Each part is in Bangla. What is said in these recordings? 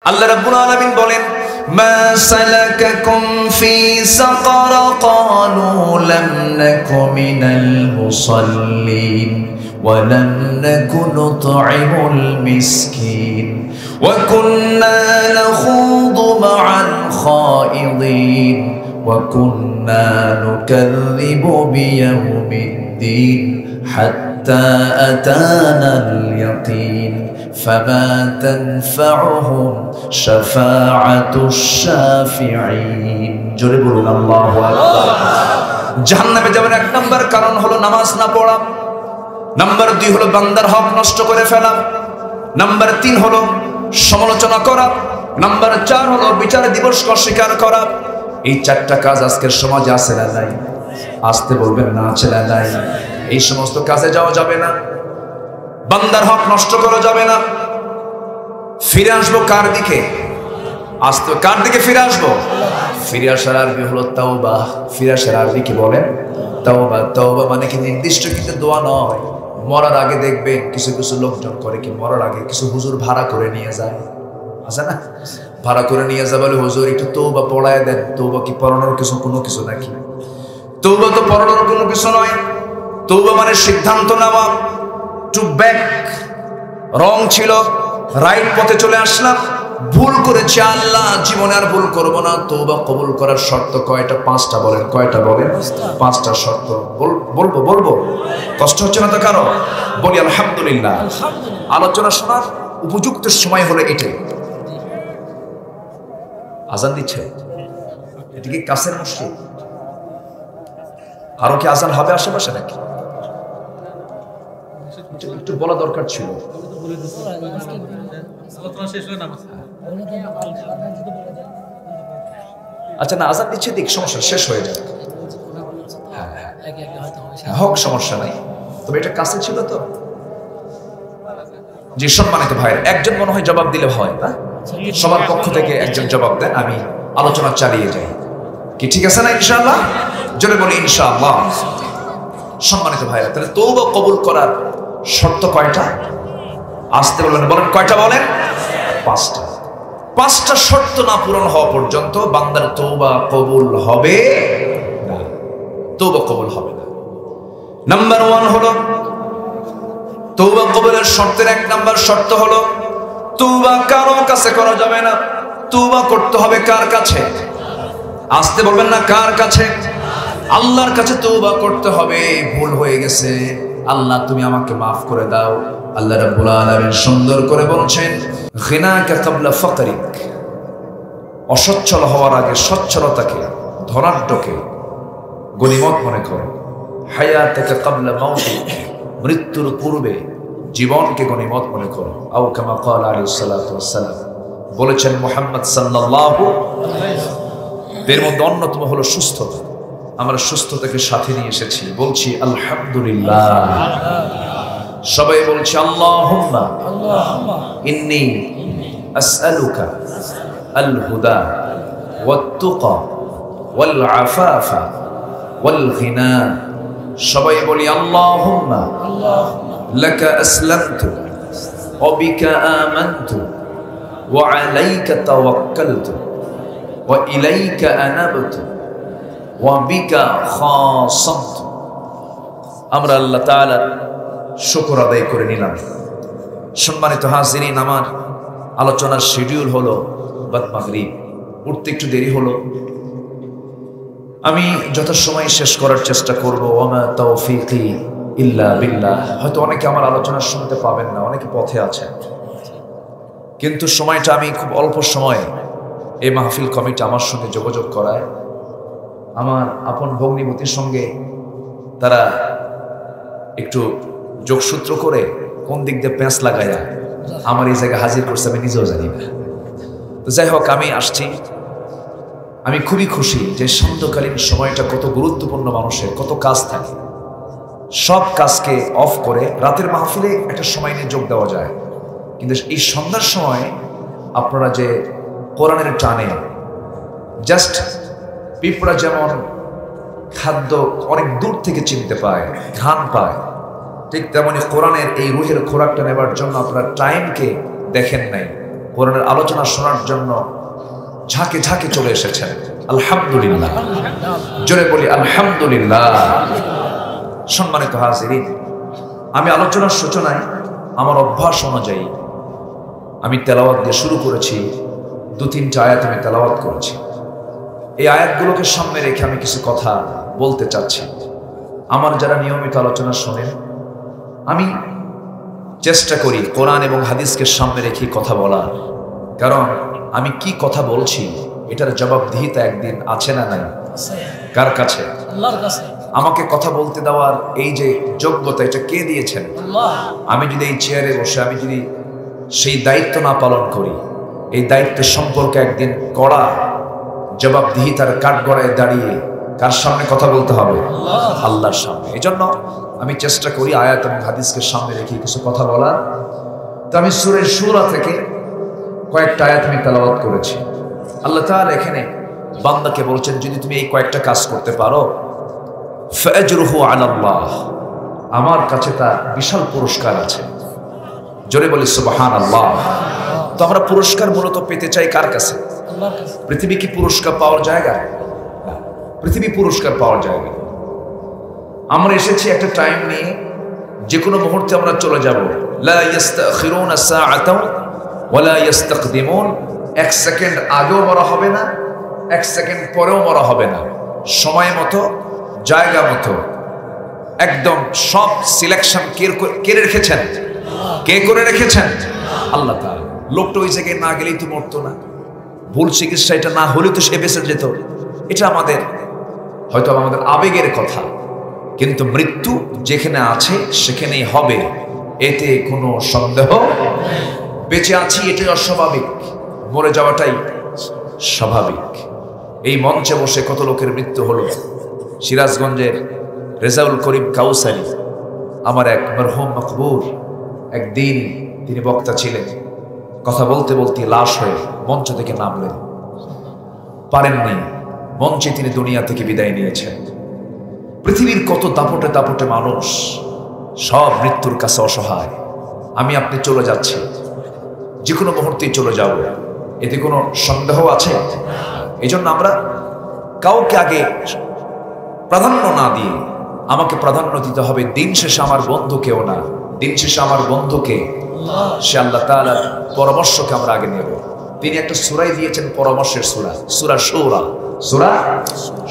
আল্লাহ রাব্বুল আলামিন বলেন, মা সালাকাকুম ফি সাকার ক্বালু লাম নাকু মিনাল মুসাল্লিন ওয়া লাম নাকু নুতঈমুল মিসকিন ওয়া কুন্না নাখুদু মা'আল খাইদিন ওয়া কুন্না নুকাযযিবু বিয়াউমিদ্দিন হাত্তা আতানাল ইয়াকিন فما تنفعهم شفاعة الشافعين জোরে বলুন আল্লাহু আকবার। জাহান্নামে যাওয়ার এক নাম্বার কারণ হলো নামাজ না পড়া, নাম্বার 2 হলো বান্দার হক নষ্ট করে ফেলা, নাম্বার 3 হলো সমালোচনা করা, নাম্বার 4 হলো বিচার দিবসকে অস্বীকার করা। এই 4টা কাজ আজকের সমাজে আছে না নাই? আসতে বলবেন না আছে না নাই? এই সমস্ত কাজে যাওয়া যাবে না, বান্দার হক নষ্ট করা যাবে না। ফিরে আসবো কার দিকে? আসতে কার দিকে ফিরে আসবো? ফিরে আসার আরবি হলো তাওবা। ফিরে আসার আরবি কি বলেন? তাওবা। তাওবা মানে কি নির্দিষ্ট কিন্তু দোয়া নয়। মরার আগে দেখবেন কিছু কিছু লোকজন করে কি, মরার আগে কিছু হুজুর ভাড়া করে নিয়ে যায়, আছে না? ভাড়া করে নিয়ে যায় বলে হুজুর একটু তওবা পড়ায় দেন। তওবা কি পড়ানোর কোনো কিছু নাকি? তওবা তো পড়ানোর কোনো কিছু নয়। তওবা মানে সিদ্ধান্ত নেওয়া, টু ব্যাক। রং ছিল, রাইট পথে চলে আসলাম, ভুল করেছি, আল্লাহ জীবনে আর ভুল করব না। তওবা কবুল করার শর্ত কয়টা? 5টা বলেন। কয়টা বলেন? 5টা শর্ত। বলবো কষ্ট হচ্ছে না তো কারো? বলি আলহামদুলিল্লাহ। আলোচনা শোনার উপযুক্ত সময় হলো এটাই। আজান দিচ্ছে, এটা কি কাছের মসজিদ? আরো কি আজান হবে আশেপাশে নাকি? একটু বলা দরকার ছিল। আচ্ছা না, আজান দিচ্ছে দিক, সমস্যা শেষ হয়ে যাবে। হোক, সমস্যা নাই, তবে এটা কাছে ছিল তো। যে সম্মানিত ভাইয়ের একজন মনে হয় জবাব দিলে হয় না, সবার পক্ষ থেকে একজন জবাব দেন, আমি আলোচনা চালিয়ে যাই। কি ঠিক আছে না? ইনশাআল্লাহ জোরে বলি ইনশাআল্লাহ। সম্মানিত ভাইরা, তাহলে তওবা কবুল করার শর্ত কয়টা? আসতে বলবেন, বলেন কয়টা বলেন? 5টা। 5টা শর্ত না পূরণ হওয়া পর্যন্ত বান্দার তওবা কবুল হবে না, তওবা কবুল হবে না। নাম্বার 1 হলো তওবা কবুলের শর্তের 1 নাম্বার শর্ত হলো তওবা কারো কাছে করা যাবে না, তওবা করতে হবে কার কাছে? আসতে বলবেন না, কার কাছে? আল্লাহর কাছে তওবা করতে হবে। ভুল হয়ে গেছে, আল্লাহ তুমি আমাকে মাফ করে দাও। আল্লাহ রাব্বুল আলামিন সুন্দর করে বলছেন, গিনাকা ক্বাবলা ফাকরিক, অসচ্ছল হওয়ার আগে সচ্ছলতাকে, ধনাঢ্যকে গনিমত মনে করো। হায়াতাকা ক্বাবলা মাউতিক, মৃত্যুর পূর্বে জীবনকে গনিমত মনে করো। আও কামা ক্বালা আলাইহিস সালাতু ওয়াস সালাম, বলেছেন মুহাম্মদ সাল্লাল্লাহু আলাইহি ওয়াসাল্লাম। এর মধ্যে অন্যতম হলো সুস্থতা। আমরা সুস্থতাকে সাথে নিয়ে এসেছি, বলছি আলহামদুলিল্লাহ। সবাই বলছি আল্লাহুম্মা ইন্নী আসআলুকা আল হুদা ওয়াত তুকা ওয়াল আফাফা ওয়াল গিনা। সবাই বলি আল্লাহুম্মা লাকা আসলামতু ওয়া বিকা আমানতু ওয়া আলাইকা তাওয়াক্কালতু ওয়া ইলাইকা আনাবতু ওয়া বিকা খাসামতু। আমরা আল্লাহ তাআলার শুকর আদায় করে নিলাম। সম্মানিত হাজিরিন, আমার আলোচনার শিডিউল হলো বাদ মাগরিব, উঠতে একটু দেরি হলো। আমি যথাসময়ে শেষ করার চেষ্টা করব। ওয়ামা তাওফীকি ইল্লা বিল্লাহ। হয়তো অনেকে আমার আলোচনা শুনতে পাবেন না, অনেকে পথে আছেন, কিন্তু সময়টা আমি খুব অল্প সময়ে এই মাহফিল কমিটি আমার সঙ্গে যোগাযোগ করায়, আমার আপন ভগ্নীপতির সঙ্গে তারা একটু যোগসূত্র করে কোন দিক দিয়ে প্যাঁচ লাগাইয়া আমার এই জায়গায় হাজির করছে, আমি নিজেও জানি না। তো যাই হোক, আমি আসছি। আমি খুবই খুশি যে সন্ধ্যাকালীন সময়টা কত গুরুত্বপূর্ণ, মানুষের কত কাজ থাকে, সব কাজকে অফ করে রাতের মাহফিলে একটা সময় নিয়ে যোগ দেওয়া যায়। কিন্তু এই সন্ধ্যার সময় আপনারা যে কোরআনের টানে, জাস্ট পিঁপড়া যেমন খাদ্য অনেক দূর থেকে চিনতে পায়, ঘ্রাণ পায়, ঠিক তেমনি কোরআনের এই রুহের খোরাকটা নেবার জন্য আপনারা টাইমকে দেখেন নাই, কোরআনের আলোচনা শোনার জন্য ঝাঁকে ঝাঁকে চলে এসেছেন। আলহামদুলিল্লাহ, জোরে বলি আলহামদুলিল্লাহ। সম্মানিত হাজিরিন, আমি আলোচনার সূচনায় আমার অভ্যাস অনুযায়ী আমি তেলাওয়াত দিয়ে শুরু করেছি। 2-3টা আয়াত আমি তেলাওয়াত করেছি। এই আয়াতগুলোকে সামনে রেখে আমি কিছু কথা বলতে চাচ্ছি। আমার যারা নিয়মিত আলোচনা শোনেন, আমি চেষ্টা করি কোরআন এবং হাদিসকে সামনে রেখে কথা বলার, কারণ আমি কি কথা বলছি এটার জবাবদিহিতা একদিন আছে না নাই? কার কাছে? আল্লাহর কাছে। আমাকে কথা বলতে দেওয়ার এই যে যোগ্যতা, এটা কে দিয়েছেন? আল্লাহ। আমি যদি এই চেয়ারে বসে আমি যদি সেই দায়িত্ব না পালন করি, এই দায়িত্ব সম্পর্কে একদিন কড়া জবাবদিহিতার কাঠগড়ায় দাঁড়িয়ে কার সামনে কথা বলতে হবে? আল্লাহর সামনে। এই জন্য আমি চেষ্টা করি আয়াত এবং হাদিসকে সামনে রেখে কিছু কথা বলার। তো আমি সূরা শুরা থেকে কয়েকটা আয়াত আমি তেলাওয়াত করেছি। আল্লাহ তাআলা এখানে বান্দাকে বলছেন, যদি তুমি এই কয়েকটা কাজ করতে পারো, ফাজরুহু আলাল্লাহ, আমার কাছে তার বিশাল পুরস্কার আছে। জোরে বলি সুবহানাল্লাহ। তো আমরা পুরস্কার মূলত পেতে চাই কার কাছে? আল্লাহর কাছে। পৃথিবী কি পুরস্কার পাওয়ার জায়গা? পৃথিবী পুরস্কার পাওয়ার জায়গা। আমরা এসেছি একটা টাইম নিয়ে, যে কোনো মুহূর্তে আমরা চলে যাব। লা ইস্তাখিরুনা সাআতাও ওয়ালা ইস্তাকদিমুন। 1 সেকেন্ড আগেও মরা হবে না, 1 সেকেন্ড পরেও মরা হবে না। সময় মতো, জায়গা মতো, একদম সব সিলেকশন কে রেখেছেন? কে করে রেখেছেন? আল্লাহ তাআলা। লোকটা ওই জায়গায় না গেলেই তো মরতো না, ভুল চিকিৎসা এটা না হলে তো সে বেঁচে যেত। এটা আমাদের হয়তো আমাদের আবেগের কথা, কিন্তু মৃত্যু যেখানে আছে সেখানেই হবে, এতে কোনো সন্দেহ। বেঁচে আছি এটাই অস্বাভাবিক, মরে যাওয়াটাই স্বাভাবিক। এই মঞ্চে বসে কত লোকের মৃত্যু হলো। সিরাজগঞ্জের রেজাউল করিম কাউসারি, আমার এক মরহুম মকবুর, একদিন তিনি বক্তা ছিলেন, কথা বলতে বলতে লাশ হয়ে মঞ্চ থেকে নামলেন, পারেননি, মঞ্চে তিনি দুনিয়া থেকে বিদায় নিয়েছেন। পৃথিবীর কত দাপটে দাপটে মানুষ, সব মৃত্যুর কাছে অসহায়। আমি আপনি চলে যাচ্ছি, যে কোনো মুহূর্তেই চলে যাব, এতে কোনো সন্দেহ আছে? এই জন্য আমরা কাউকে আগে প্রাধান্য না দিয়ে আমাকে প্রাধান্য দিতে হবে। দিন শেষে আমার বন্ধু কেউ না, দিন শেষে আমার বন্ধুকে, সে আল্লাহ তাআলার পরামর্শকে আমরা আগে নেব। তিনি একটা সূরাই দিয়েছেন, পরামর্শের সূরা, সূরা শুরা। সূরা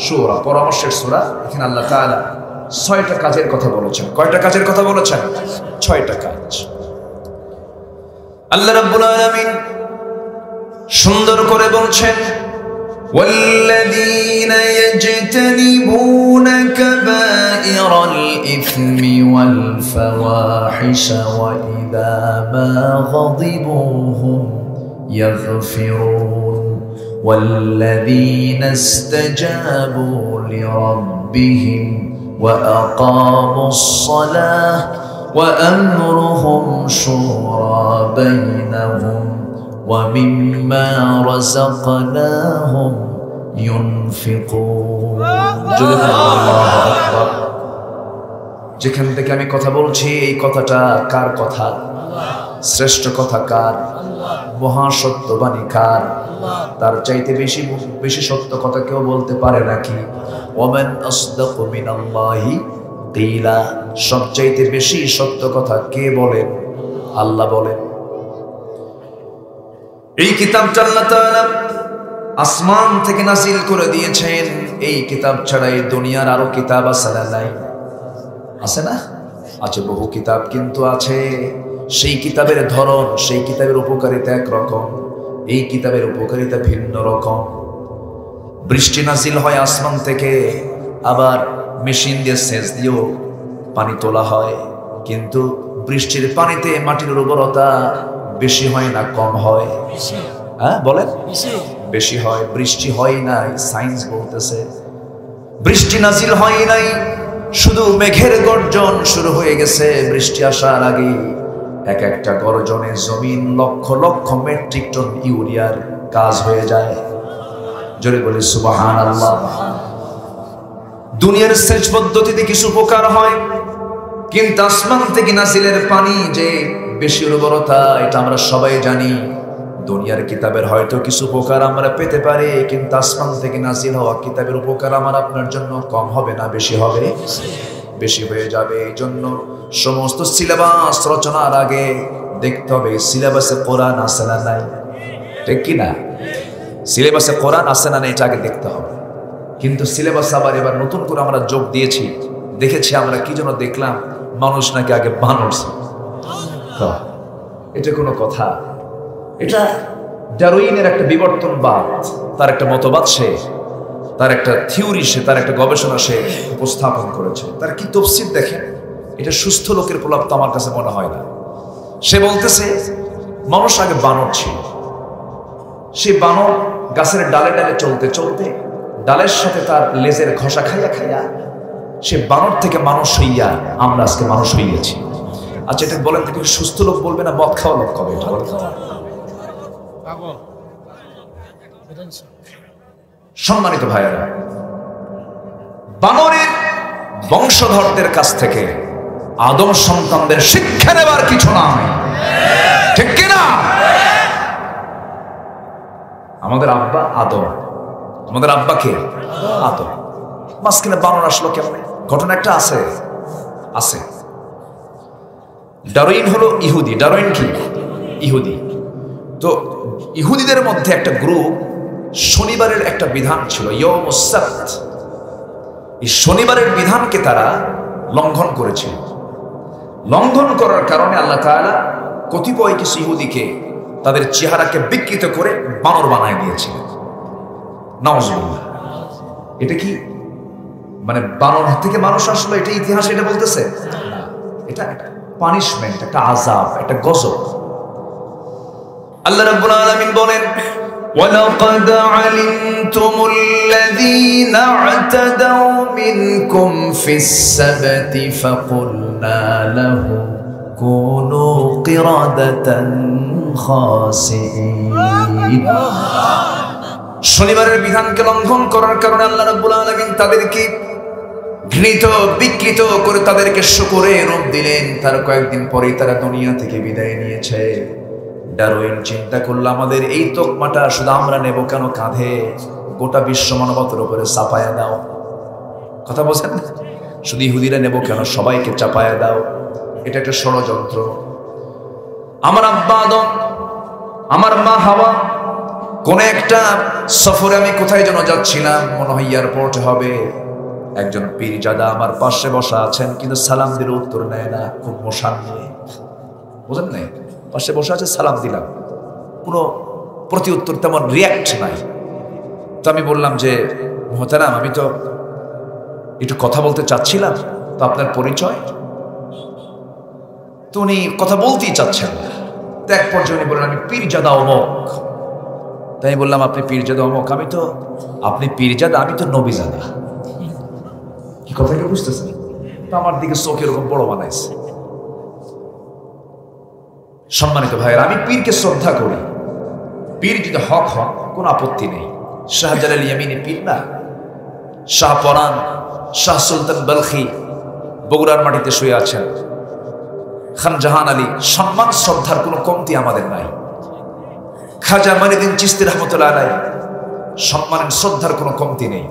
শুরা পরামর্শের সূরা। এখানে আল্লাহ তাআলা 6টা কাজের কথা বলেছেন। কয়টা কাজের কথা বলেছেন? 6টা কাজ। আল্লাহ রাব্বুল আলামিন সুন্দর করে বলছেন, والذين يجتنبون كبائر الإثم والفواحش وإذا ما غضبوا هم يغفرون والذين استجابوا لربهم وأقاموا الصلاة وأمرهم شورى بينهم ومما رزقناهم ينفقون। আল্লাহু আকবার। যেখান থেকে আমি কথা বলছি, এই কথাটা কার কথা? শ্রেষ্ঠ কথা কার? মহাসত্যবাণী কার? তার চাইতে বেশি বেশি সত্য কথা কেউ বলতে পারে নাকি? ওয়ামান আসদাকু মিনাল্লাহি কিলা। সবচাইতে বেশি সত্য কথা কে বলেন? আল্লাহ বলেন। এই কিতাবটা আল্লাহ তাআলা আসমান থেকে নাযিল করে দিয়েছেন। এই কিতাব ছাড়া এই দুনিয়ার আরো কিতাব আছে না? নাই? আছে না? আছে, বহু কিতাব, কিন্তু আছে সেই কিতাবের ধরন, সেই কিতাবের উপকারিতা একরকম, এই কিতাবের উপকারিতা ভিন্ন রকম। বৃষ্টি নাযিল হয় আসমান থেকে, আবার মেশিন দিয়ে সেচ দিয়েও পানি তোলা হয়, কিন্তু বৃষ্টির পানিতে মাটির উর্বরতা বেশি হয় না কম হয়? হ্যাঁ বলেন, বেশি হয়। বৃষ্টি হয় নাই, সায়েন্স বলতেছে বৃষ্টি নাযিল হয় নাই, শুধু মেঘের গর্জন শুরু হয়ে গেছে। বৃষ্টি আসার আগে এক একটা গর্জনে জমিন লক্ষ লক্ষ মেট্রিক টন ইউরিয়ার কাজ হয়ে যায়। জোরে বলি সুবহানাল্লাহ। দুনিয়ার সেচ পদ্ধতিতে কিছু উপকার হয়, কিন্তু আসমান থেকে নাযিলের পানি যে বেশি উর্বরতা, এটা আমরা সবাই জানি। দুনিয়ার কিতাবের হয়তো কিছু উপকার আমরা পেতে পারি, কিন্তু আসমান থেকে নাজিল হওয়া কিতাবের উপকার আমার আপনার জন্য কম হবে না বেশি হবে? বেশি হয়ে যাবে। এই জন্য সমস্ত সিলেবাস রচনার আগে দেখতে হবে সিলেবাসে কোরআন আছে না নাই, ঠিক কি না? সিলেবাসে কোরআন আছে না নাই এটা আগে দেখতে হবে। কিন্তু সিলেবাস আবার এবার নতুন করে আমরা যোগ দিয়েছি, দেখেছি আমরা কি যেন দেখলাম, মানুষ নাকি আগে বানর ছিল। এটা কোনো কথা? এটা ডারউইনের একটা বিবর্তনবাদ, তার একটা মতবাদ, সে তার একটা থিওরি, সে তার একটা গবেষণা সে উপস্থাপন করেছে। তার কি তফসির দেখেন, এটা সুস্থ লোকের প্রলাপ তো আমার কাছে মনে হয় না। সে বলতেছে মানুষ আগে বানর ছিল, সে বানর গাছের ডালে ডালে চলতে চলতে ডালের সাথে তার লেজের ঘষা খাইয়া খাইয়া সে বানর থেকে মানুষ হইয়া আমরা আজকে মানুষ হইয়াছি। আচ্ছা এটা বলেন তো, সুস্থ লোক বলবে না মদ খাওয়া লোক কবে? এটা বলেন। সম্মানিত ভাইয়েরা, বানরের বংশধরদের কাছ থেকে আদম সন্তানদের শিক্ষা নেবার কিছু নাই, ঠিক কিনা? আমাদের আব্বা আদম, আমাদের আব্বা কে? আদম। মাঝখানে বানর আসলো কেমন? ঘটনা একটা আছে আছে। ডারউইন হলো ইহুদি। ডারউইন কি? ইহুদি। তো ইহুদিদের মধ্যে একটা গ্রুপ শনিবারের একটা বিধান ছিল, ইয়ৌমুস সাbt। এই শনিবারের বিধানকে তারা লঙ্ঘন করেছিল। লঙ্ঘন করার কারণে আল্লাহ তাআলা কতিপয় কিছু ইহুদিকে তাদের চেহারাকে বিকৃত করে বানর বানায় দিয়েছিলেন। নাউজুবিল্লাহ। এটা কি মানে বানর থেকে মানুষ আসলো এটা ইতিহাস এটা বলতেছে? এটা একটা পানিশমেন্ট, একটা আযাব, একটা গজব। আল্লাহ রাব্বুল আলামিন বলেন, وَلَقَدْ عَلِمْتُمُ الَّذِينَ اعْتَدَوْا مِنْكُمْ فِي السَّبْتِ فَقُلْنَا لَهُمْ كُونُوا قِرَدَةً خَاسِئِينَ। শনিবারের বিধানকে লঙ্ঘন করার কারণে আল্লাহ রাব্বুল আলামিন তাদেরকে ঘৃণিত বিকৃত করে তাদেরকে শূকরে রূপ দিলেন। তার কয়েকদিন পরেই তারা দুনিয়া থেকে বিদায় নিয়েছে। ডারউইন চিন্তা করলো, আমাদের এই তকমাটা শুধু আমরা নেব কেন কাঁধে? গোটা বিশ্ব মানবতার উপরে চাপায়া দাও। কথা বলছেন? শুধু ইহুদিরা নেব কেন, সবাইকে চাপায়া দাও। এটা একটা ষড়যন্ত্র। আমার আব্বা আদম, আমার মা হাওয়া, কোন একটা সফরে আমি কোথায় যেন যাচ্ছিলাম, মনে হয় এয়ারপোর্ট হবে। একজন পীরজাদা আমার পাশে বসা আছেন, কিন্তু সালাম দিলে উত্তর নেয় না, খুব মশান নিয়ে। বুঝেন নাই? পাশে বসে আছে, সালাম দিলাম, কোনো প্রতি উত্তর, তেমন রিয়াক্ট নাই। তো আমি বললাম যে মোহতারাম, আমি তো একটু কথা বলতে চাচ্ছিলাম, তো আপনার পরিচয়? তো উনি কথা বলতেই চাচ্ছেন না। তো এক পর্যায়ে উনি বললেন, আমি পীরজাদা অমক। তাই বললাম, আপনি পীরজাদা অমক? আমি তো, আপনি পীরজাদা, আমি তো নবীজাদা। কি কথা কি বুঝতেছেন? তো আমার দিকে চোখ এরকম বড় বানাইছে। সম্মানিত ভাইয়েরা, আমি পীরকে শ্রদ্ধা করি। পীর যদি হক হক কোনো আপত্তি নেই। শাহজালাল ইয়ামিনী পীর না, শাহ পরান, শাহ সুলতান বলখি বগুড়ার মাটিতে শুয়ে আছেন, খান জাহান আলী, সম্মান শ্রদ্ধার কোনো কমতি আমাদের নাই। খাজা মাইনুদ্দিন চিশতি রহমতুল্লাহ আলাইহি, সম্মানের শ্রদ্ধার কোনো কমতি নেই।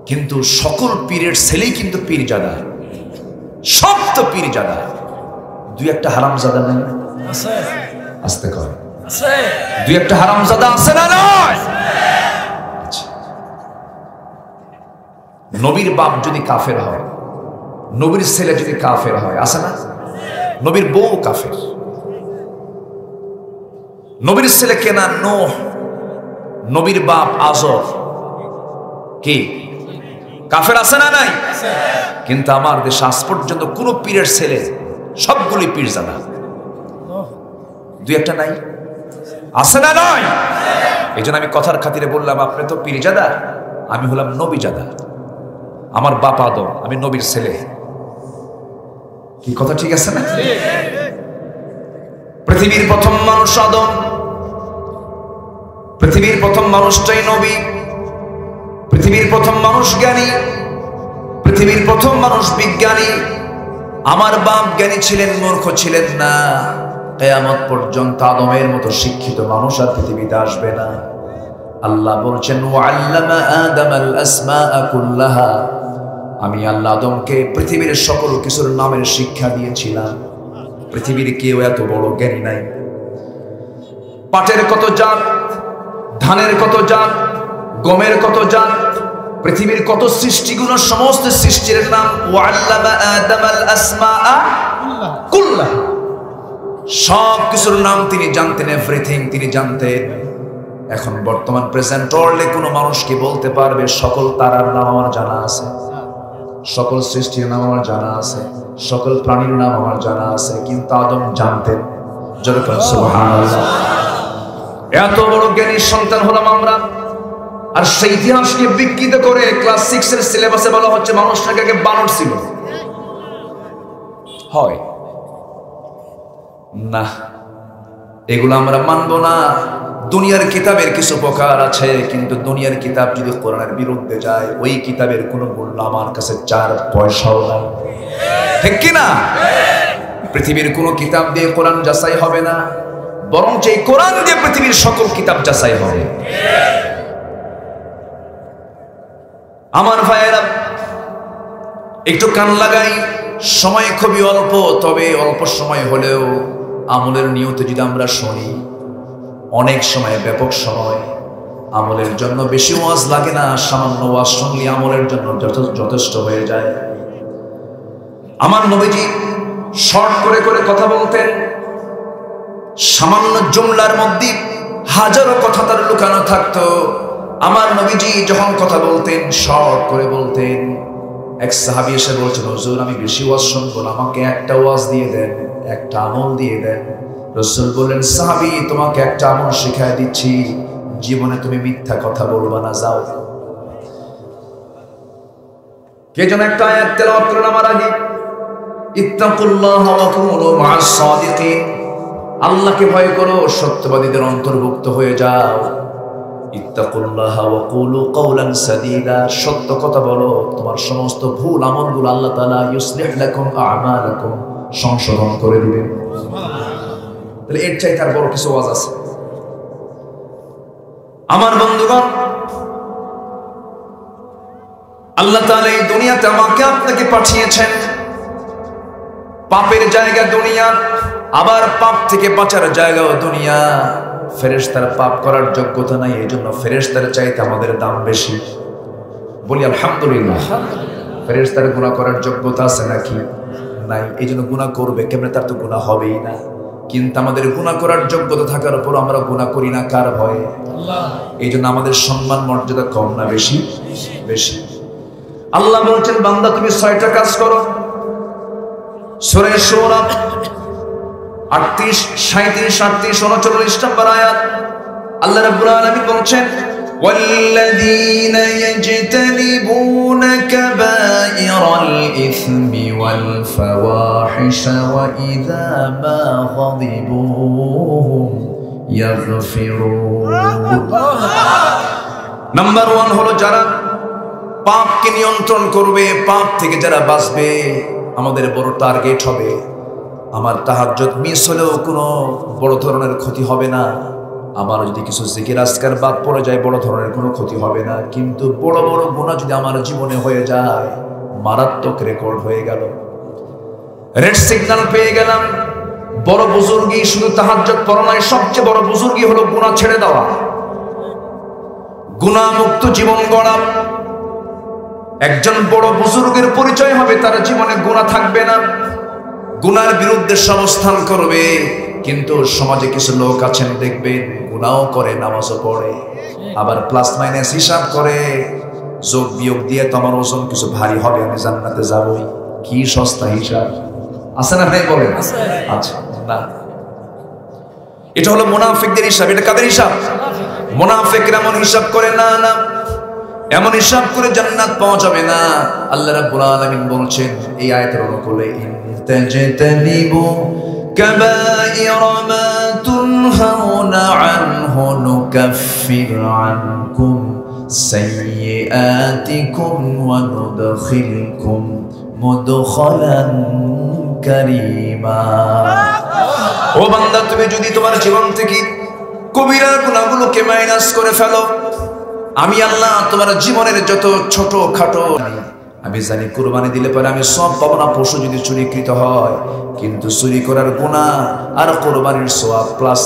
কিন্তু সকল পীরের ছেলেই কিন্তু পীরজাদা, সব তো পীরজাদা। দুই একটা হারামজাদা নাই? আস্তে কর, দুই একটা হারামজাদা আছে না নয়? নবীর বাপ যদি কাফের হয়, নবীর ছেলে যদি কাফের হয়, আছে না? নবীর বউ কাফের, নবীর ছেলে কেনা নূহ, নবীর বাপ আজর কি কাফের, আছে না নাই? কিন্তু আমার দেশে আজ পর্যন্ত কোন পীরের ছেলে, সবগুলি পীরজাদা। দুই একটা নাই? আছে না নয়? এই জন্য আমি কথার খাতিরে বললাম, আপনি তো পীরজাদা, আমি হলাম নবীজাদা। আমার বাপ আদম, আমি নবীর ছেলে। কি কথা ঠিক আছে না? পৃথিবীর প্রথম মানুষ আদম, পৃথিবীর প্রথম মানুষটাই নবী, পৃথিবীর প্রথম মানুষ জ্ঞানী, পৃথিবীর প্রথম মানুষ বিজ্ঞানী। আমার বাপ জ্ঞানী ছিলেন, মূর্খ ছিলেন না। কিয়ামত পর্যন্ত আদমের মতো শিক্ষিত মানুষ আর পৃথিবীতে আসবে না। আল্লাহ বলছেন ওয়াল্লামা আদামাল আসমাআ কুল্লাহা, আমি আল্লাহ আদমকে পৃথিবীর সকল কিছুর নামের শিক্ষা দিয়েছিলাম। পৃথিবীর কেউ এত বড় জ্ঞানী নাই। পাটের কত জাত, ধানের কত জাত, গমের কত জাত, পৃথিবীর কত সৃষ্টিগুলো, সমস্ত সৃষ্টির নাম ওয়াল্লামা আদামাল আসমাআ কুল্লাহা, সব কিছুর নাম তিনি জানতেন, এভরিথিং তিনি জানতেন। এখন বর্তমান প্রেজেন্ট ওয়ার্ল্ডে কোনো মানুষ কি বলতে পারবে সকল তারার নাম আমার জানা আছে, সকল সৃষ্টির নাম আমার জানা আছে, সকল প্রাণীর নাম আমার জানা আছে? কিন্তু আদম জানতেন। যেরকম সুবহানাল্লাহ, এত বড় জ্ঞানীর সন্তান হলাম আমরা। আর সেই ইতিহাসকে বিকৃত করে ক্লাস 6 এর সিলেবাসে বলা হচ্ছে মানুষ নাকি আগে বানর ছিল। হয় না, এগুলো আমরা মানবো না। দুনিয়ার কিতাবের কিছু উপকার আছে, কিন্তু দুনিয়ার কিতাব যদি কোরআনের বিরুদ্ধে যায়, ওই কিতাবের কোনো মূল্য আমার কাছে 4 পয়সাও নাই। ঠিক কি না? পৃথিবীর কোনো কিতাব দিয়ে কোরআন যাচাই হবে না, বরং এই কোরআন দিয়ে পৃথিবীর সকল কিতাব যাচাই হবে। আমার ভাইয়েরা, একটু কান লাগাই, সময় খুবই অল্প, তবে অল্প সময় হলেও আমলের নিয়তে যদি আমরা শুনি, অনেক সময় ব্যাপক সময়। আমলের জন্য বেশি ওয়াজ লাগে না, সামান্য ওয়াজ শুনলে আমলের জন্য যথেষ্ট হয়ে যায়। আমার নবীজি শর্ট করে করে কথা বলতেন, সামান্য জুমলার মধ্যে হাজারো কথা তার লুকানো থাকতো। আমার নবীজি যখন কথা বলতেন শর্ট করে বলতেন। এক সাহাবী এসে বলছেন, হুজুর আমি বেশি ওয়াজ শুনবো না, আমাকে একটা ওয়াজ দিয়ে দেন, একটা আমল দিয়ে দেন। রাসূল বললেন, সাহাবী তোমাকে একটা আমল শিখায় দিচ্ছি, জীবনে তুমি মিথ্যা কথা বলবা না, যাও। কে যেন একটা আয়াত তেলাওয়াত করেন আমার আগে, ইত্তাকুল্লাহ ওয়া কুনু মা'আস সাদিকিন, আল্লাহকে ভয় করো, সত্যবাদীদের অন্তর্ভুক্ত হয়ে যাও। ইত্তাকুল্লাহ ওয়া কুলু কাওলান সাদীদা, সত্য কথা বলো, তোমার সমস্ত ভুল আমলগুলো আল্লাহ তাআলা ইউসলিহ লাকুম আ'মালাকুম, সংশোধন করে দিবেন। তাহলে এর চাইতে আর বড় কিছু ওয়াজ আছে? আমার বন্ধুগণ, আল্লাহ তাআলা এই দুনিয়াতে আমাকে আপনাকে পাঠিয়েছেন। পাপের জায়গা দুনিয়া, আবার পাপ থেকে বাঁচার জায়গাও দুনিয়া। ফেরেশতার পাপ করার যোগ্যতা নাই, এই জন্য ফেরেশতার চাইতে আমাদের দাম বেশি। বলি আলহামদুলিল্লাহ। ফেরেশতার গুনাহ করার যোগ্যতা আছে নাকি? নাই, এই জন্য গুনাহ করবে কেমনে? তার তো গুনাহ হবেই না। কিন্তু আমাদের গুনাহ করার যোগ্যতা থাকার উপর আমরা গুনাহ করি না, কার ভয়ে? আল্লাহ। এই জন্য আমাদের সম্মান মর্যাদা কম না বেশি? বেশি। আল্লাহ বলছেন, বান্দা তুমি 6টা কাজ করো। সূরা শুরা 38, 37, 38, 39 নম্বর আয়াত। আল্লাহ রাব্বুল আলামিন বলছেন, والذين يجتنبون كبائر الإثم والفواحش وإذا ما غضبوا يغفرون। নাম্বার 1 হলো যারা পাপকে নিয়ন্ত্রণ করবে, পাপ থেকে যারা বাঁচবে। আমাদের বড় টার্গেট হবে, আমার তাহাজ্জুদ মিস হলেও কোনো বড় ধরনের ক্ষতি হবে না, আমার যদি কিছু জিকির আজকার বাদ পড়ে যায় বড় ধরনের কোনো ক্ষতি হবে না। কিন্তু বড় বড় গুনাহ যদি আমার জীবনে হয়ে যায়, মারাত্মক রেকর্ড হয়ে গেল, রেড সিগন্যাল পেয়ে গেলাম। বড় বুজুর্গি শুধু তাহাজ্জুদ পড়া নয়, সবচেয়ে বড় বুজুর্গি হলো গুনাহ ছেড়ে দেওয়া, গুনাহ মুক্ত জীবন গড়া। একজন বড় বুজুর্গের পরিচয় হবে তার জীবনে গুনাহ থাকবে না, গুনার বিরুদ্ধে অবস্থান করবে। কিন্তু সমাজে কিছু লোক আছেন দেখবেন, গুনাহও করে, নামাজও পড়ে, আবার প্লাস মাইনাস হিসাব করে, যোগ বিয়োগ দিয়ে তো আমার ওজন কিছু ভারী হবে, আমি জান্নাতে যাবই। কি সস্তা হিসাব আছে না ভাই? বলেন আচ্ছা না, এটা হলো মুনাফিকদের হিসাব। এটা কাদের হিসাব? মুনাফিকরা এমন হিসাব করে না, না, এমন হিসাব করে জান্নাত পাওয়া যাবে না। আল্লাহ রাব্বুল আলামিন বলছেন এই আয়াতের অনুকূলে, ইনতাজতানিবু কাবাইরা মা তুনহাউনা আনহু নুকাফির আনকুম সাইয়্যাতিকুম ওয়া নুদখিলকুম মুদখালান কারীমা। ও বান্দা, তুমি যদি তোমার জীবন থেকে কবিরা গুনাহগুলোকে মাইনাস করে ফেলো, আমি আল্লাহ তোমার জীবনের যত ছোট খাটো, আমি জানি কুরবানি দিলে পরে আমি সব পাবো না, পশু যদি চুরিকৃত হয়, কিন্তু চুরি করার গুনাহ আর কুরবানির সওয়াব প্লাস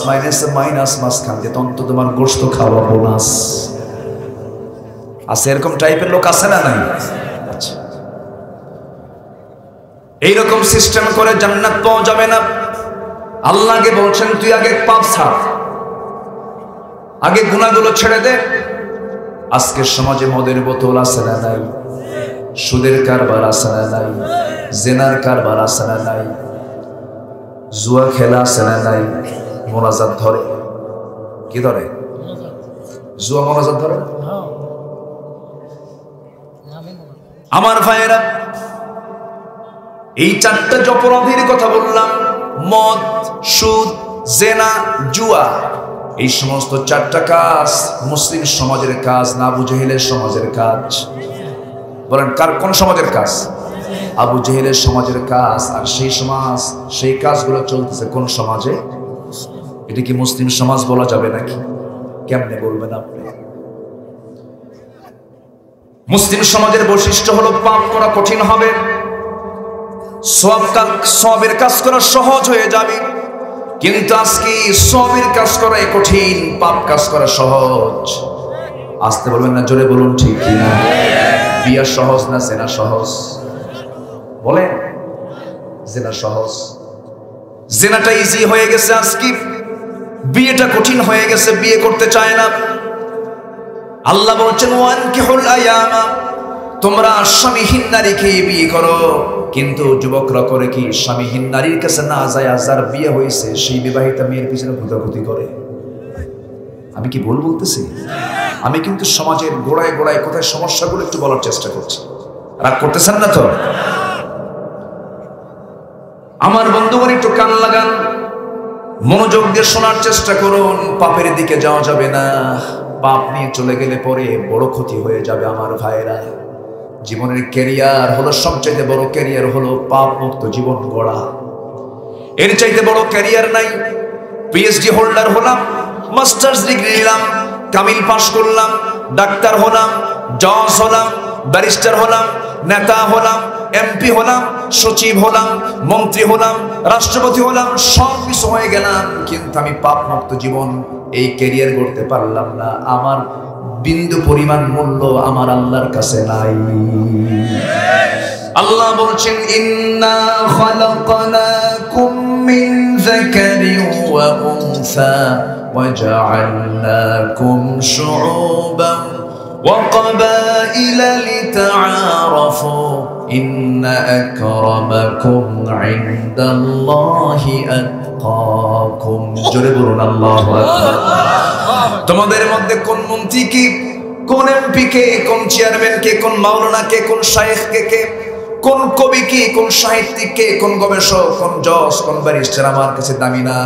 মাইনাস মাঝখান দিয়ে অন্তত তোমার গোশত খাওয়া বোনাস আছে। এরকম টাইপের লোক আছে না নাই? আচ্ছা, এইরকম সিস্টেম করে জান্নাত পাওয়া যাবে না। আল্লাহকে বলছেন তুই আগে পাপ ছাড়, আগে গুনাহগুলো ছেড়ে দে। আজকের সমাজে মদের বোতল আছে না নাই? সুদের কারবার আছে না নাই? জেনার কারবার আছে না নাই? জুয়া খেলা আছে না নাই? মোনাজাত ধরে, কি ধরে? জুয়া মোনাজাত ধরে। আমার ভাইয়েরা, এই চারটা অপরাধীর কথা বললাম, মদ, সুদ, জেনা, জুয়া, এই সমস্ত চারটা কাজ মুসলিম সমাজের কাজ না আবু জেহেলের সমাজের কাজ? বলেন কোন সমাজের কাজ? আবু জেহেলের সমাজের কাজ। আর সেই সমাজ, সেই কাজগুলো চলতেছে কোন সমাজে? এটা কি মুসলিম সমাজ বলা যাবে নাকি? কেমনে বলবেন আপনি? মুসলিম সমাজের বৈশিষ্ট্য হলো পাপ করা কঠিন হবে, সওয়াবের কাজ করা সহজ হয়ে যাবে। কিন্তু আজকে সওয়াবের কাজ করা কঠিন, পাপ কাজ করা সহজ। আসতে বলবেন না, জোরে বলুন ঠিক কিনা? বিয়া সহজ না জেনা সহজ? বলেন, জেনা সহজ। জেনাটা ইজি হয়ে গেছে, আজকে বিয়েটা কঠিন হয়ে গেছে, বিয়ে করতে চায় না। আল্লাহ বলছেন ওয়ানকিহুল আয়ামা, তোমরা স্বামীহীন নারীকে বিয়ে করো। কিন্তু যুবকরা করে কি? স্বামীহীন নারীর কাছে না যায়, যার বিয়ে হয়েছে সেই বিবাহিতা মেয়ের পিছনে ঘুতাঘুতি করে। আমি কি ভুল বলতেছি? আমি কিন্তু সমাজের গোড়ায় গোড়ায় কোথায় সমস্যাগুলো একটু বলার চেষ্টা করছি, রাগ করতেছেন না তো? আমার বন্ধুগণ, একটু কান লাগান, মনোযোগ দিয়ে শোনার চেষ্টা করুন। পাপের দিকে যাওয়া যাবে না, পাপ নিয়ে চলে গেলে পরে বড় ক্ষতি হয়ে যাবে। আমার ভাইয়েরা, জীবনের ক্যারিয়ার হলো, সবচাইতে বড় ক্যারিয়ার হলো পাপ মুক্ত জীবন গড়া। এর চাইতে বড় ক্যারিয়ার নাই। পিএইচডি হোল্ডার হলাম, মাস্টার্স ডিগ্রি নিলাম, কামিল পাশ করলাম, ডাক্তার হলাম, জজ হলাম, ব্যারিস্টার হলাম, নেতা হলাম, এমপি হলাম, সচিব হলাম, মন্ত্রী হলাম, রাষ্ট্রপতি হলাম, সব কিছু হয়ে গেলাম, কিন্তু আমি পাপ মুক্ত জীবন এই ক্যারিয়ার গড়তে পারলাম না। আমার বিন্দু পরিমাণ মূল্য আমার আল্লাহর কাছে নাই। আল্লাহ বলছেন ইন্না খালাকনাকুম মিন যাকারিন ওয়া উনসা ওয়া জাআলনাকুম শুউবান ওয়া ক্বাবাইলা লিতাআরাফু ইন্না আকরামাকুম ইনদাল্লাহি আতকাকুম। জোরে বলুন আল্লাহু আকবার। তোমাদের মধ্যে কোন মন্ত্রী কি, কোন এমপি কে, কোন চেয়ারম্যান কে, কোন মাওলানা কে, কোন শায়েখ কে, কোন কবি কে, কোন সাহিত্যিক কে, কোন গবেষক, কোন জজ, কোন ব্যারিস্টার আমার কাছে দামি না।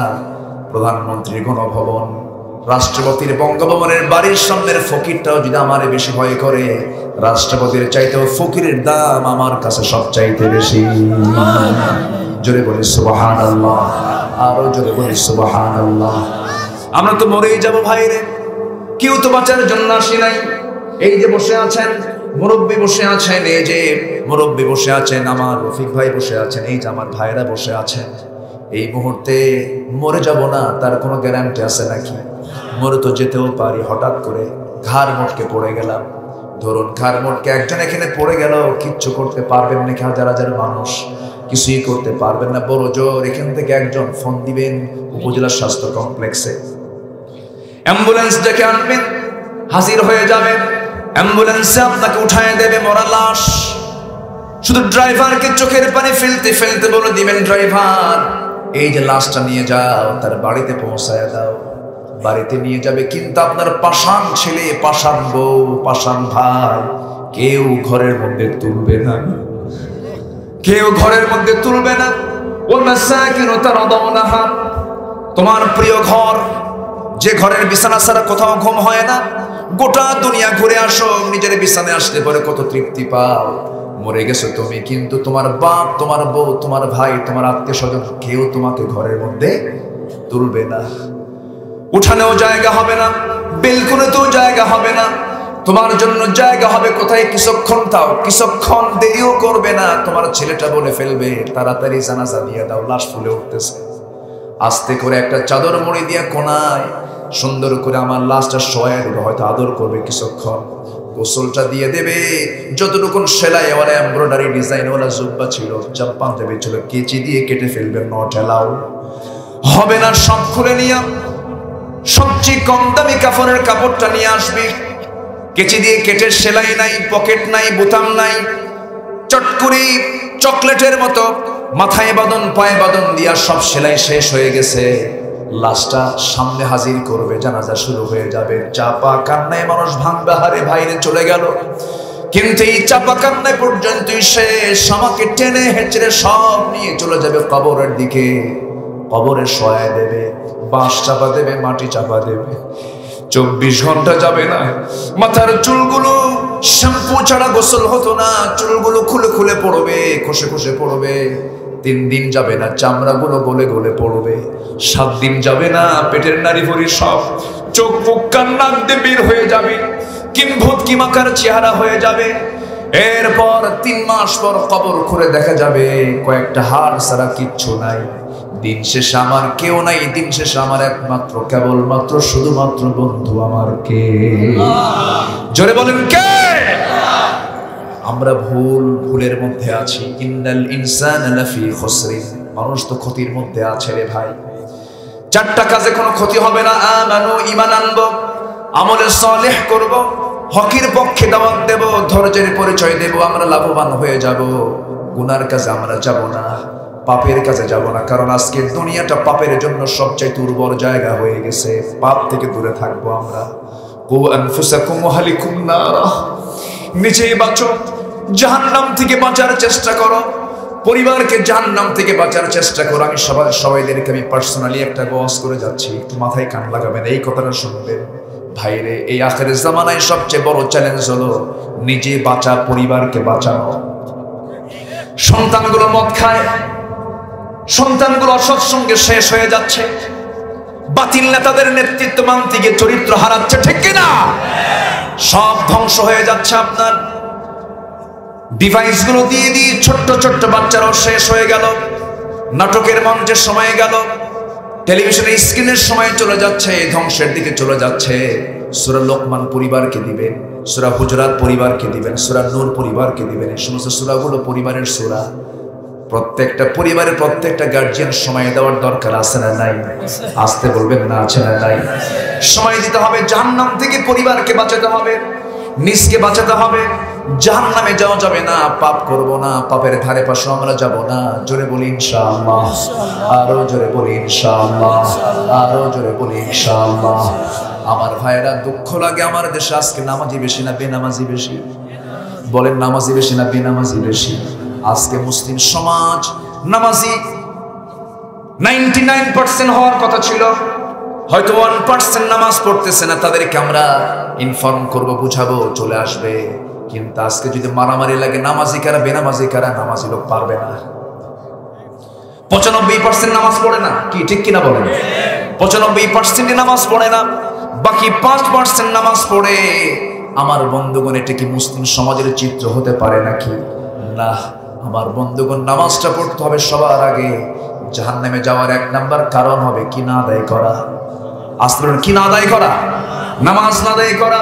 প্রধানমন্ত্রীর গণভবন, রাষ্ট্রপতির বঙ্গভবনের বাড়ির সামনের ফকিরটাও যদি আমারে বেশি ভয় করে, রাষ্ট্রপতির চাইতেও ফকিরের দাম আমার কাছে সব চাইতে বেশি। জোরে বলি সুবহানাল্লাহ, আরো জোরে বলি সুবহানাল্লাহ। আমরা তো মরেই যাব ভাইরে, কেউ তো বাঁচার জন্য আসি নাই। এই যে বসে আছেন মুরব্বী, বসে আছেন, এই যে মুরব্বী বসে আছেন, আমার রফিক ভাই বসে আছেন, এই যে আমার ভাইরা বসে আছেন, এই মুহূর্তে মরে যাব না তার কোনো গ্যারান্টি আছে নাকি? মরে তো যেতেও পারি। হঠাৎ করে ঘাড় মটকে পড়ে গেলাম, ধরুন ঘাড় মটকে একজন এখানে পড়ে গেল, কিচ্ছু করতে পারবেন নাকি? হাজার হাজার মানুষ কিছুই করতে পারবেন না। বড় জোর এখান থেকে একজন ফোন দিবেন উপজেলা স্বাস্থ্য কমপ্লেক্সে, অ্যাম্বুলেন্স ডেকে আনবেন, হাজির হয়ে যাবে, অ্যাম্বুলেন্সে আপনাকে উঠায় দেবে মরা লাশ। শুধু ড্রাইভারকে চোখের পানি ফেলতে ফেলতে বলে দিবেন, ড্রাইভার এই যে লাশটা নিয়ে যাও, তার বাড়িতে পৌঁছায় দাও। বাড়িতে নিয়ে যাবে, কিন্তু আপনার পাষাণ ছেলে, পাষাণ বউ, পাষাণ ভাই কেউ ঘরের মধ্যে তুলবে না, কেউ ঘরের মধ্যে তুলবে না। ও মাসাকিন তারাদাউনাহা, তোমার প্রিয় ঘর, যে ঘরের বিছানা ছাড়া কোথাও ঘুম হয় না, গোটা দুনিয়া ঘুরে আসো, নিজের বিছানায় আসলে পরে কত তৃপ্তি পাও। মরে গেছো তুমি, কিন্তু তোমার বাপ, তোমার বউ, তোমার ভাই, তোমার আত্মীয় স্বজন কেউ তোমাকে ঘরের মধ্যে তুলবে না, উঠানেও জায়গা হবে না, বেলকুনিতেও জায়গা হবে না। তোমার জন্য জায়গা হবে কোথায়? কিছুক্ষণ তাও, কিছুক্ষণ দেরিও করবে না। তোমার ছেলেটা বলে ফেলবে, তাড়াতাড়ি জানাজা দিয়ে দাও, লাশ ফুলে উঠতেছে। আস্তে করে একটা চাদর মুড়ি দিয়ে কোনায় সুন্দর করে আমার লাশটা শোয়ায় দেবে, হয়তো আদর করবে কিছুক্ষণ, গোসলটা দিয়ে দেবে। যতটুকুন সেলাই ওরা এমব্রয়ডারি ডিজাইন ওরা জুব্বা ছিল, জাম্পান দেবে ছিল, কেচি দিয়ে কেটে ফেলবে, নট এলাও হবে না। সব খুলে নিয়ে সবচেয়ে কম দামি কাপড়ের কাপড়টা নিয়ে আসবি, কেচি দিয়ে কেটে, সেলাই নাই, পকেট নাই, বোতাম নাই, চটকুরি চকলেটের মতো মাথায় বাঁধন, পায়ে বাঁধন দিয়া সব সেলাই শেষ হয়ে গেছে। লাশটা সামনে হাজির করবে, জানাজা শুরু হয়ে যাবে। চাপা কান্নায় মানুষ ভাঙবে, হারে ভাইরে চলে গেল। কিন্তু এই চাপা কান্নায় পর্যন্তই শেষ। আমাকে টেনে হেঁচড়ে সব নিয়ে চলে যাবে কবরের দিকে, কবরে শোয়ায় দেবে, বাঁশ চাপা দেবে, মাটি চাপা দেবে। 24 ঘন্টা যাবে না, মাথার চুলগুলো শ্যাম্পু ছাড়া গোসল হতো না, চুলগুলো খুলে খুলে পড়বে, খসে খসে পড়বে। 3 দিন যাবে না, চামড়াগুলো গলে গলে পড়বে। 7 দিন যাবে না, পেটের নাড়ি ভুঁড়ি সব চোখ মুখ কান নাক দিয়ে বের হয়ে যাবে, কিম্ভূত কিমাকার চেহারা হয়ে যাবে। এরপর 3 মাস পর কবর খুলে দেখা যাবে কয়েকটা হাড় ছাড়া কিচ্ছু নাই। দিন শেষে আমার কেউ নাই, দিন শেষে আমার একমাত্র কেবলমাত্র শুধুমাত্র বন্ধু আমার কে? জোরে বলেন কে? আমরা ভুলের মধ্যে আছি। ইন্নাল ইনসানা লাফি খুসরিন, মানুষ তো ক্ষতির মধ্যে আছে রে ভাই। 4টা কাজে কোনো ক্ষতি হবে না। আমানু, ঈমান আনবো, আমলে সালেহ করব, হকের পক্ষে দাওয়াত দেব, ধৈর্যের পরিচয় দেব, আমরা লাভবান হয়ে যাব। গুনার কাজে আমরা যাব না, পাপের কাজে যাব না, কারণ আজকের দুনিয়াটা পাপের জন্য সবচেয়ে উর্বর জায়গা হয়ে গেছে। পাপ থেকে দূরে থাকবো আমরা। কু আনফুসাকুম ওয়া আহলিকুম নারা, নিজেই বাঁচো, জাহান্নাম থেকে বাঁচার চেষ্টা করো, পরিবারকে জাহান্নাম থেকে বাঁচার চেষ্টা করো। আমি সবাইদেরকে আমি পার্সোনালি একটা ওয়াজ করে যাচ্ছি, একটু মাথায় কান লাগাবেন, এই কথাটা শুনবেন। ভাইরে, এই আখিরের জামানায় সবচেয়ে বড় চ্যালেঞ্জ হলো নিজে বাঁচা, পরিবারকে বাঁচানো। সন্তানগুলো মদ খায়, সন্তানগুলো অসৎসঙ্গে শেষ হয়ে যাচ্ছে, বাতিল নেতাদের নেতৃত্ব মানতে গিয়ে চরিত্র হারাচ্ছে, ঠিক কিনা? সব ধ্বংস হয়ে যাচ্ছে। আপনার ডিভাইস গুলো দিয়ে দিয়ে ছোট্ট ছোট্ট বাচ্চারাও শেষ হয়ে গেল। নাটকের মঞ্চের সময় গেল, টেলিভিশনের স্ক্রিনের সময় চলে যাচ্ছে, ধ্বংসের দিকে চলে যাচ্ছে। সূরা লোকমান পরিবারকে দিবেন, সূরা হুজরাত পরিবারকে দিবেন, সূরা নূর পরিবারকে দিবেন। এই সমস্ত সূরাগুলো পরিবারের সূরা। প্রত্যেকটা পরিবারের প্রত্যেকটা গার্জিয়ান সময় দেওয়ার দরকার আছে না নাই? আসতে বলবেন না, আছে না নাই? সময় দিতে হবে। জাহান্নাম থেকে পরিবারকে বাঁচাতে হবে, নিজকে বাঁচাতে হবে। জাহান্নামে যাওয়া যাবে না, পাপ করব না, পাপের ধারে পাশে আমরা যাব না। জোরে বলি ইনশাআল্লাহ, আরো জোরে বলি ইনশাআল্লাহ, আরো জোরে বলি ইনশাআল্লাহ। আমার ভাইরা, দুঃখ লাগে আমার দেশে আজকে নামাজি বেশি না বেনামাজি বেশি? বলেন, নামাজি বেশি না বেনামাজি বেশি? আজকে মুসলিম সমাজ নামাজি 99% হওয়ার কথা ছিল, হয়তো 1% নামাজ পড়তেছে না। তাদেরকে আমরা ইনফর্ম করব, বুঝাবো, চলে আসবে। কিন্তু আজকে যদি মারামারি লাগে, নামাজি কারা বেনামাজি কারা, নামাজি লোক পারবে না। 95% নামাজ পড়ে না, কি ঠিক কিনা বলেন? 95% নামাজ পড়ে না, বাকি 5% নামাজ পড়ে। আমার বন্ধুগণ, এটা কি মুসলিম সমাজের চিত্র হতে পারে নাকি? না। আমার বন্ধুগণ, নামাজটা পড়তে হবে সবার আগে। জাহান্নামে যাওয়ার 1 নাম্বার কারণ হবে কি না আদায় করা। আসলে কি না আদায় করা? নামাজ না আদায় করা।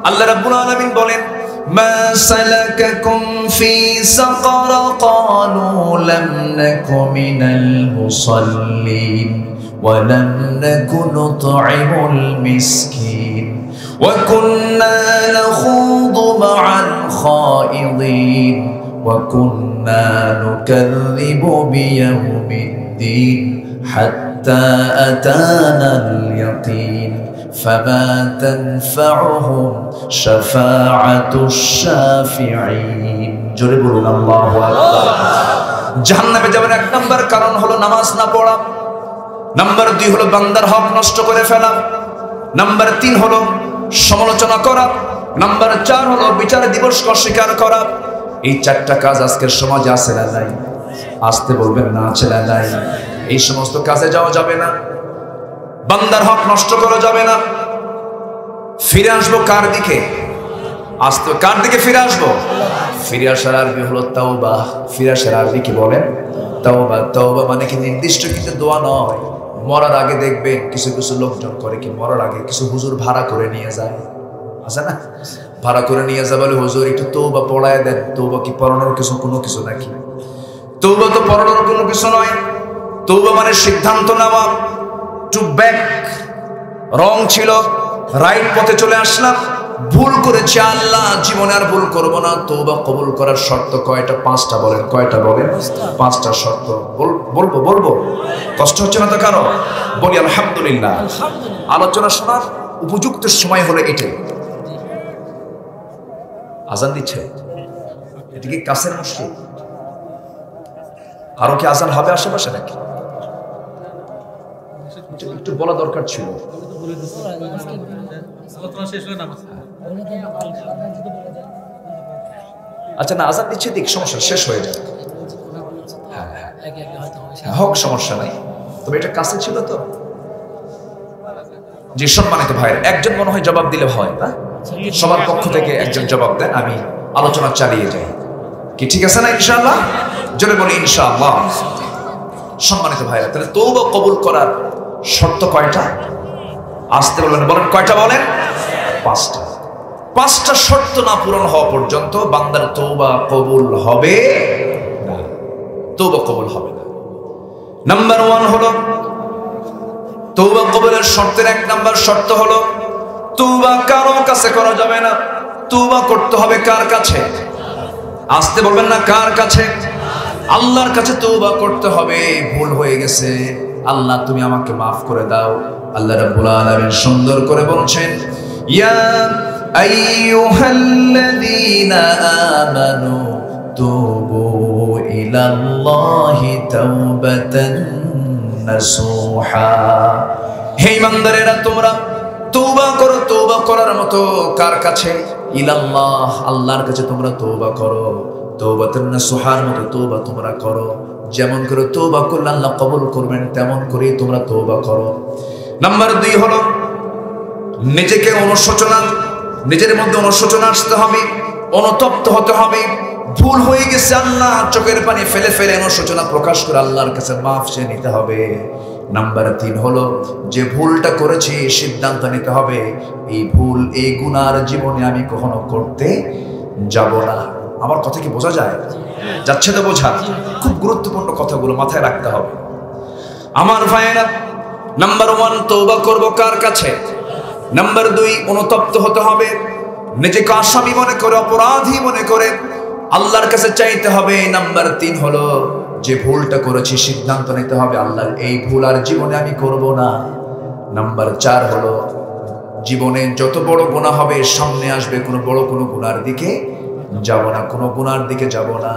আল্লাহ রাব্বুল আলামিন বলেন, মা সালাকাকুম ফি সাকার, ক্বালু লাম নাকু মিনাল মুসাল্লিন ওয়া লাম নাকু নুতঈমুল মিসকিন ওয়া কুন্না নাখুদু মা'আল খাইদিন ওয়া কুন্না নুকাযযিবু বিয়াউমিদ্দিন হাত্তা আতানাল ইয়াকিন ফামা তানফাউহুম শাফাআতুশ শাফিঈন। জোরে বলুন আল্লাহু আকবার। জাহান্নামে যাওয়ার 1 নাম্বার কারণ হলো নামাজ না পড়া। নাম্বার 2 হলো বান্দার হক নষ্ট করে ফেলা। নাম্বার 3 হলো সমালোচনা করা। নাম্বার 4 হলো বিচার দিবসকে অস্বীকার করা। এই 4টা কাজ আজকের সমাজে আছে না নাই? আসতে বলবেন না, আছে না নাই? এই সমস্ত কাজে যাওয়া যাবে না। বান্দার হক নষ্ট করা যাবে না। ফিরে আসবো কার দিকে? আসতে কার দিকে ফিরে আসবো? ফিরে আসার আরবি হলো তাওবা। ফিরে আসার আরবি কি বলেন? তাওবা। তাওবা মানে কি নির্দিষ্ট কিন্তু দোয়া নয়। মরার আগে দেখবেন কিছু কিছু লোকজন করে কি, মরার আগে কিছু হুজুর ভাড়া করে নিয়ে যায়, আছে না? ভাড়া করে নিয়ে যায় বলে হুজুর একটু তওবা পড়ায় দেন। তওবা কি পড়ানোর কিছু কোনো কিছু নাকি? তওবা তো পড়ানোর কোনো কিছু নয়। তওবা মানে সিদ্ধান্ত নেওয়া, টু ব্যাক। রং ছিল, রাইট পথে চলে আসলাম। ভুল করেছি আল্লাহ, জীবনে আর ভুল করবো না। তওবা কবুল করার শর্ত কয়টা? 5টা বলেন। কয়টা বলেন? 5টা শর্ত। বলবো কষ্ট হচ্ছে না তো কারো? বলি আলহামদুলিল্লাহ। আলোচনা শোনার উপযুক্ত সময় হলো এটাই। আজান দিচ্ছে, এটা কি কাছের মসজিদ? আরো কি আজান হবে আশেপাশে নাকি? একটু বলা দরকার ছিল। আচ্ছা না, আজান দিচ্ছে দিক, সমস্যা শেষ হয়ে যাবে। হোক, সমস্যা নাই, তবে এটা কাছে ছিল তো। যে সম্মানিত ভাইয়ের একজন মনে হয় জবাব দিলে হয় না, সবার পক্ষ থেকে একজন জবাব দেন, আমি আলোচনা চালিয়ে যাই। কি ঠিক আছে না ইনশাআল্লাহ? জোরে বলি ইনশাআল্লাহ। সম্মানিত ভাইরা, তাহলে তওবা কবুল করার শর্ত কয়টা? আসতে বলবেন, বলেন কয়টা বলেন? 5টা। 5টা শর্ত না পূরণ হওয়া পর্যন্ত বান্দার তওবা কবুল হবে না। তওবা কবুল হবে না। নাম্বার 1 হলো তওবা কবুলের শর্তের 1 নাম্বার শর্ত হলো তওবা কারো কাছে করা যাবে না। তওবা করতে হবে কার কাছে? আসতে বলবেন না, কার কাছে? আল্লাহর কাছে তওবা করতে হবে। ভুল হয়ে গেছে, আল্লাহ তুমি আমাকে মাফ করে দাও। আল্লাহ রাব্বুল আলামিন সুন্দর করে বলছেন, ইয়া আইয়ুহাল্লাযীনা আমানু তুবু ইলাল্লাহি তাওবাতান নাসুহা। হে ঈমানদারেরা, তোমরা তওবা করো। তওবা করার মতো কার কাছে? ইলাল্লাহ, আল্লাহর কাছে তোমরা তওবা করো। তওবাতান নাসুহার মতো তওবা তোমরা করো। যেমন করে তওবা করলে আল্লাহ কবুল করবেন, তেমন করে তোমরা তওবা করো। নাম্বার 2 হলো নিজেকে অনুশোচনা, নিজের মধ্যে অনুশোচনা আসতে হবে, অনুতপ্ত হতে হবে। ভুল হয়ে গেছে, আল্লাহ চোখের পানি ফেলে ফেলে অনুশোচনা প্রকাশ করে আল্লাহর কাছে মাফ চেয়ে নিতে হবে। নাম্বার 3 হলো যে ভুলটা করেছি সিদ্ধান্ত নিতে হবে, এই ভুল, এই গুনার জীবনে আমি কখনো করতে যাব না। আমার কথা কি বোঝা যায়? যাচ্ছে তো বোঝা? খুব গুরুত্বপূর্ণ কথাগুলো মাথায় রাখতে হবে আমার ভাইয়েরা। নাম্বার 1 তওবা করব কার কাছে? নাম্বার 2 অনুতপ্ত হতে হবে, নিজেকে আসামি মনে করে, অপরাধী মনে করে আল্লাহর কাছে চাইতে হবে। নাম্বার 3 হলো যে ভুলটা করেছি সিদ্ধান্ত নিতে হবে, আল্লাহ এই ভুল আর জীবনে আমি করব না। নাম্বার 4 হলো জীবনে যত বড় গুনাহ হবে সামনে আসবে, কোনো বড় কোনো গুনার দিকে যাব না, কোনো গুনার দিকে যাব না।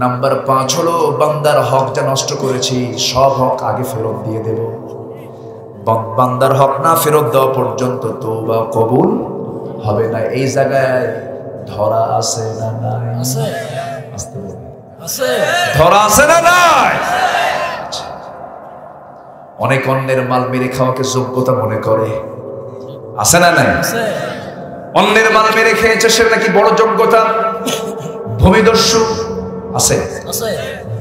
নাম্বার 5 হলো বান্দার হক যা নষ্ট করেছি সব হক আগে ফেরত দিয়ে দেব। বান্দার হক না ফেরত দেওয়া পর্যন্ত তওবা কবুল হবে না। এই জায়গায় ধরা আছে না নাই? ধরা আছে না নাই? অনেক অন্যের মাল মেরে খাওয়াকে যোগ্যতা মনে করে, আছে না নাই? অন্যের মাল মেরে খেয়েছে সে নাকি বড় যোগ্যতা। ভূমিদস্যু আছে,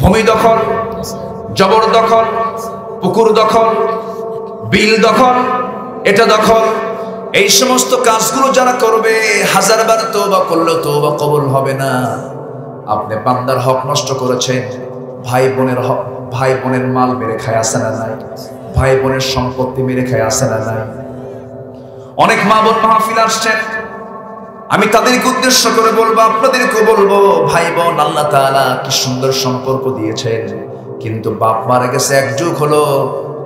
ভূমি দখল, জবর দখল, পুকুর দখল, বিল দখল, এটা দখল, এই সমস্ত কাজগুলো যারা করবে 1000বার তওবা করলেও তওবা কবুল হবে না। আপনি বান্দার হক নষ্ট করেছেন, ভাই বোনের মাল মেরে খায়, আছে না নাই? ভাই বোনের সম্পত্তি মেরে খায়, আছে না নাই? অনেক মা বোন মাহফিল আসছেন, আমি তাদেরকে উদ্দেশ্য করে বলবো, আপনাদেরকে বলবো, ভাই বোন আল্লাহ তাআলা কি সুন্দর সম্পর্ক দিয়েছেন, কিন্তু বাপ মারা গেছে 1 যুগ হলো,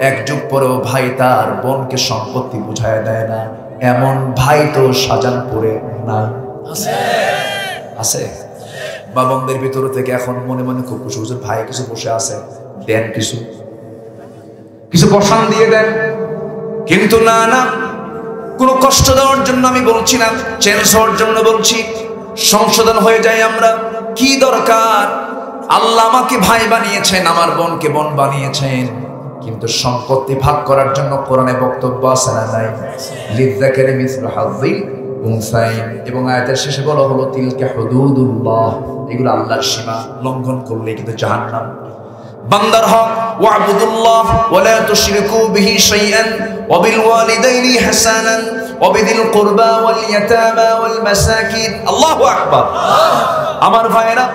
1 যুগ পরেও ভাই তার বোনকে সম্পত্তি বুঝায় দেয় না। এমন ভাই তো শাহজাহানপুরে নাই? আছে। বাবাদের ভিতর থেকে এখন মনে মনে খুব খুশি হচ্ছে, ভাই কিছু বসে আছে, দেন কিছু বসান দিয়ে দেন। কিন্তু না না, কোনো কষ্ট দেওয়ার জন্য আমি বলছি না, চেঞ্জ হওয়ার জন্য বলছি, সংশোধন হয়ে যায় আমরা। কি দরকার? আল্লাহ আমাকে ভাই বানিয়েছেন, আমার বোনকে বোন বানিয়েছেন, কিন্তু সম্পত্তি ভাগ করার জন্য কোরআনে বক্তব্য আছে না নাই? লিযযাকারি মিসলু হাযযিল উনসাইন। এবং আয়াতের শেষে বলা হলো তিলকা হুদুদুল্লাহ, এগুলো আল্লাহর সীমা, লঙ্ঘন করলে কিন্তু জাহান্নাম। বান্দার হক ওয়াবুদুল্লাহ ওয়া লা তুশরিকু বিহি শাইআন ওয়া বিল ওয়ালিদাইনি ইহসানান ওয়া বিযিল কুরবা ওয়াল ইয়াতামা ওয়াল মাসাকিন। আল্লাহু আকবার। আমার ভাইরা,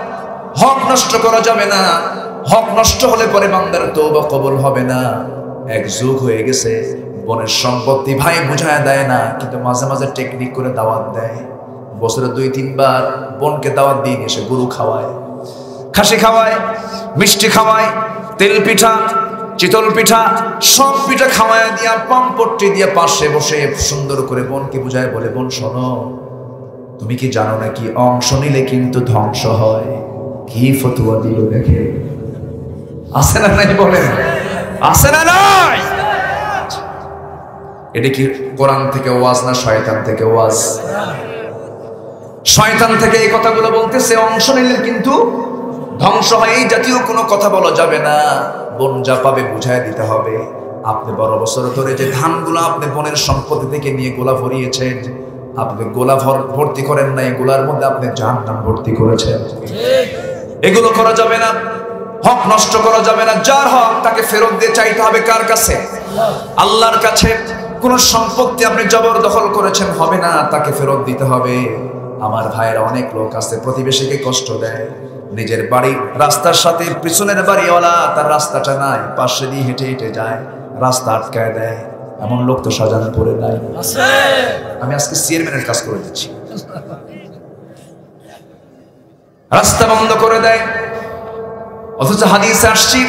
হক নষ্ট করা যাবে না। হক নষ্ট হলে পরে বান্দার তওবা কবুল হবে না। এক যুগ হয়ে গেছে, বোনের সম্পত্তি ভাই বুঝায় দেয় না, কিন্তু মাঝে মাঝে টেকনিক করে দাওয়াত দেয়। বছরে 2-3 বার বোনকে দাওয়াত দিয়ে এসে গরু খাওয়ায়, খাসি খাওয়ায়, মিষ্টি খাওয়ায়, তেল পিঠা, চিতল পিঠা, সব পিঠা খাওয়ায় দিয়া পাম্পট্টি দিয়ে পাশে বসে সুন্দর করে বোনকে বুঝায়, বলে বোন শোনো, তুমি কি জানো নাকি অংশ নিলে কিন্তু ধ্বংস হয়? কি ফতোয়া দিল দেখে। আছে না নাই বলেন? আছে না নাই? এটা কি কোরআন থেকে ওয়াজ না শয়তান থেকে ওয়াজ? শয়তান থেকে এই কথাগুলো বলতেছে, অংশ নিলে কিন্তু ধ্বংস হয়, এই জাতীয় কোনো কথা বলা যাবে না। বোন যা পাবে বুঝায় দিতে হবে। আপনি 12 বছর ধরে যে ধানগুলো আপনি বোনের সম্পত্তি থেকে নিয়ে গোলা ভরিয়েছেন, আপনি গোলা ভর্তি করেন না, এগুলার মধ্যে আপনি জাহান্নাম ভর্তি করেছেন। এগুলো করা যাবে না। হক নষ্ট করা যাবে না। যার হক তাকে ফেরত দিয়ে চাইতে হবে কার কাছে? আল্লাহর কাছে। কোন সম্পত্তি আপনি জবরদখল করেছেন হবে না, তাকে ফেরত দিতে হবে। আমার ভাইয়েরা, অনেক লোক আছে প্রতিবেশীকে কষ্ট দেয়, নিজের বাড়ি রাস্তার সাথে পিছনের বাড়িওয়ালা তার রাস্তাটা নাই, পাশে দিয়ে হেঁটে হেঁটে যায়, রাস্তা আটকায় দেয়। এমন লোক তো শাহজাহানপুরে নাই। আমি আজকে চেয়ারম্যানের কাজ করে দিচ্ছি। রাস্তা বন্ধ করে দেয়, অথচ হাদিসে আসছে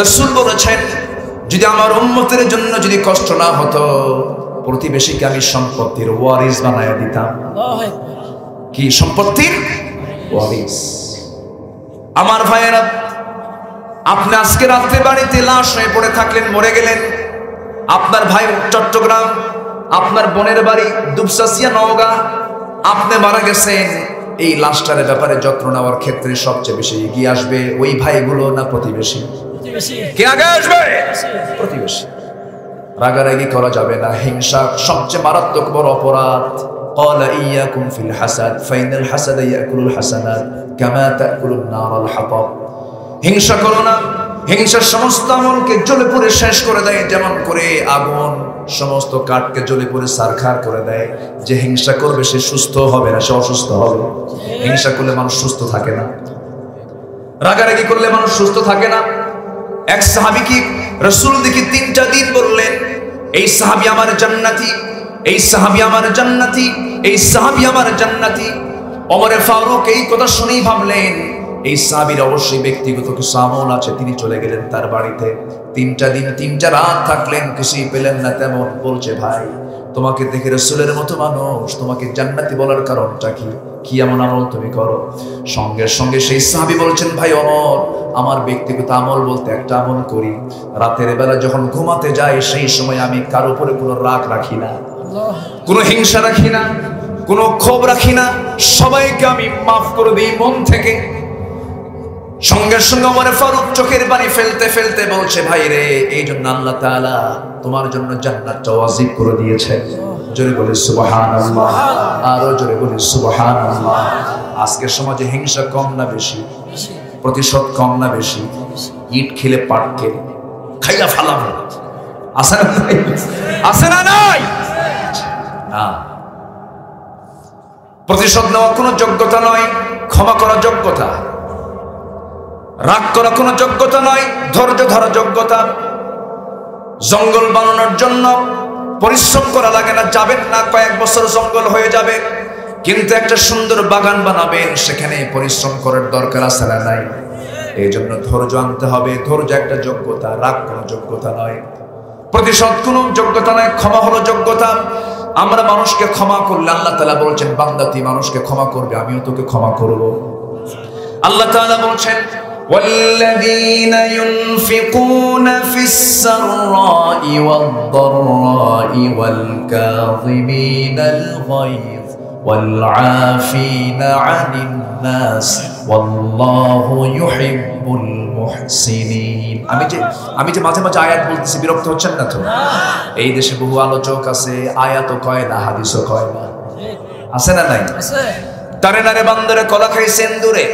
রাসূল বলেছেন, যদি আমার উম্মতের জন্য যদি কষ্ট না হতো, প্রতিবেশীকে আমি সম্পত্তির ওয়ারিস বানায় দিতাম। কি সম্পত্তির ওয়ারিস? আমার ভাইয়েরা, আপনি আজকে রাত্রে বাড়িতে লাশ হয়ে পড়ে থাকলেন, মরে গেলেন। আপনার ভাই চট্টগ্রাম, আপনার বোনের বাড়ি দুপচাচিয়া নওগাঁ, আপনি মারা গেছেন। এই লাশটার ব্যাপারে যত্ন নেওয়ার ক্ষেত্রে সবচেয়ে বেশি এগিয়ে আসবে ওই ভাইগুলো না প্রতিবেশী? কে আগে আসবে? প্রতিবেশী। রাগারাগি করা যাবে না। হিংসা সবচেয়ে মারাত্মক বড় অপরাধ। ক্বালা ইয়াকুম ফিল হাসাদ ফাইনাল হাসাদা ইয়াকুলুল হাসানাত কামা তাকুলুন নারুল হাতাব। হিংসা করো না। হিংসার সমস্ত আমলকে জ্বলে পুড়ে শেষ করে দেয়, যেমন করে আগুন সমস্ত কাঠকে জ্বলে পুড়ে ছারখার করে দেয়। যে হিংসা করবে সে সুস্থ হবে না, সে অসুস্থ হবে। হিংসা করলে মানুষ সুস্থ থাকে না, রাগারাগি করলে মানুষ সুস্থ থাকে না। এক সাহাবী কি রাসূল দেখি 3টা দিন বললেন, এই সাহাবী আমার জান্নাতি, এই সাহাবী আমার জান্নাতি, এই সাহাবী আমার জান্নাতি। ওমরে ফারুক এই কথা শুনেই ভাবলেন, এই সাহাবীর অবশ্যই ব্যক্তিগত কিছু আমল আছে। তিনি চলে গেলেন তার বাড়িতে। 3টা দিন 3টা রাত থাকলেন, কিছুই পেলেন না। তেমন বলছে, ভাই তোমাকে দেখে রাসূলের মতো মানুষ, তোমাকে জান্নাতি বলার কারণটা কি? কি এমন আমল তুমি করো? সঙ্গে সঙ্গে সেই সাহাবী বলছেন, ভাই ওমর, আমার ব্যক্তিগত আমল বলতে একটা আমল করি। রাতের বেলা যখন ঘুমাতে যাই, সেই সময় আমি কারো উপরে কোনো রাগ রাখি না, কোনো হিংসা রাখি না, কোনো ক্ষোভ রাখি না। সবাইকে আমি মাফ করে দিই মন থেকে। সঙ্গে সঙ্গে ওমর ফারুক চোখের পানি ফেলতে ফেলতে বলছে, ভাই রে, এই জন্য আল্লাহ তাআলা তোমার জন্য জান্নাতটা ওয়াজিব করে দিয়েছেন। জোরে বলি সুবহানাল্লাহ, আরো জোরে বলি সুবহানাল্লাহ। আজকের সমাজে হিংসা কম না বেশি? প্রতিশোধ কম না বেশি? ইট খেলে পাট খেলে খাইয়া ফালাবো, আছে না নাই? আছে না নাই? না, প্রতিশোধ নেওয়া কোনো যোগ্যতা নয়, ক্ষমা করা যোগ্যতা। রাগ করা কোনো যোগ্যতা নয়, ধৈর্য ধরা যোগ্যতা। জঙ্গল বানানোর জন্য পরিশ্রম করা লাগে না, যাবেন না, কয়েক বছর জঙ্গল হয়ে যাবে। কিন্তু একটা সুন্দর বাগান বানাবেন, সেখানে পরিশ্রম করার দরকার আছে না নাই? এই জন্য ধৈর্য আনতে হবে। ধৈর্য একটা যোগ্যতা, রাগ কোনো যোগ্যতা নয়, প্রতিশোধ কোনো যোগ্যতা নয়, ক্ষমা হলো যোগ্যতা। আমরা মানুষকে ক্ষমা করলে আল্লাহ তাআলা বলছেন, বান্দা তুই মানুষকে ক্ষমা করবে, আমিও তোকে ক্ষমা করব। আল্লাহ তাআলা বলছেন, والذين ينفقون في السراء والضراء والكاظمين الغيظ والعافين عن الناس ওয়াল্লাহু ইউহিব্বুল মুহসিনিন। আমি যে মাঝে মাঝে আয়াত বলতেছি, বিরক্ত হচ্ছেন না তো? এই দেশে বহু আলোচক আছে, আয়াতও কয় না, হাদিসও কয় না, আছে না নাই? তারে নারে বান্দরে কলা খাইছেন দূরে,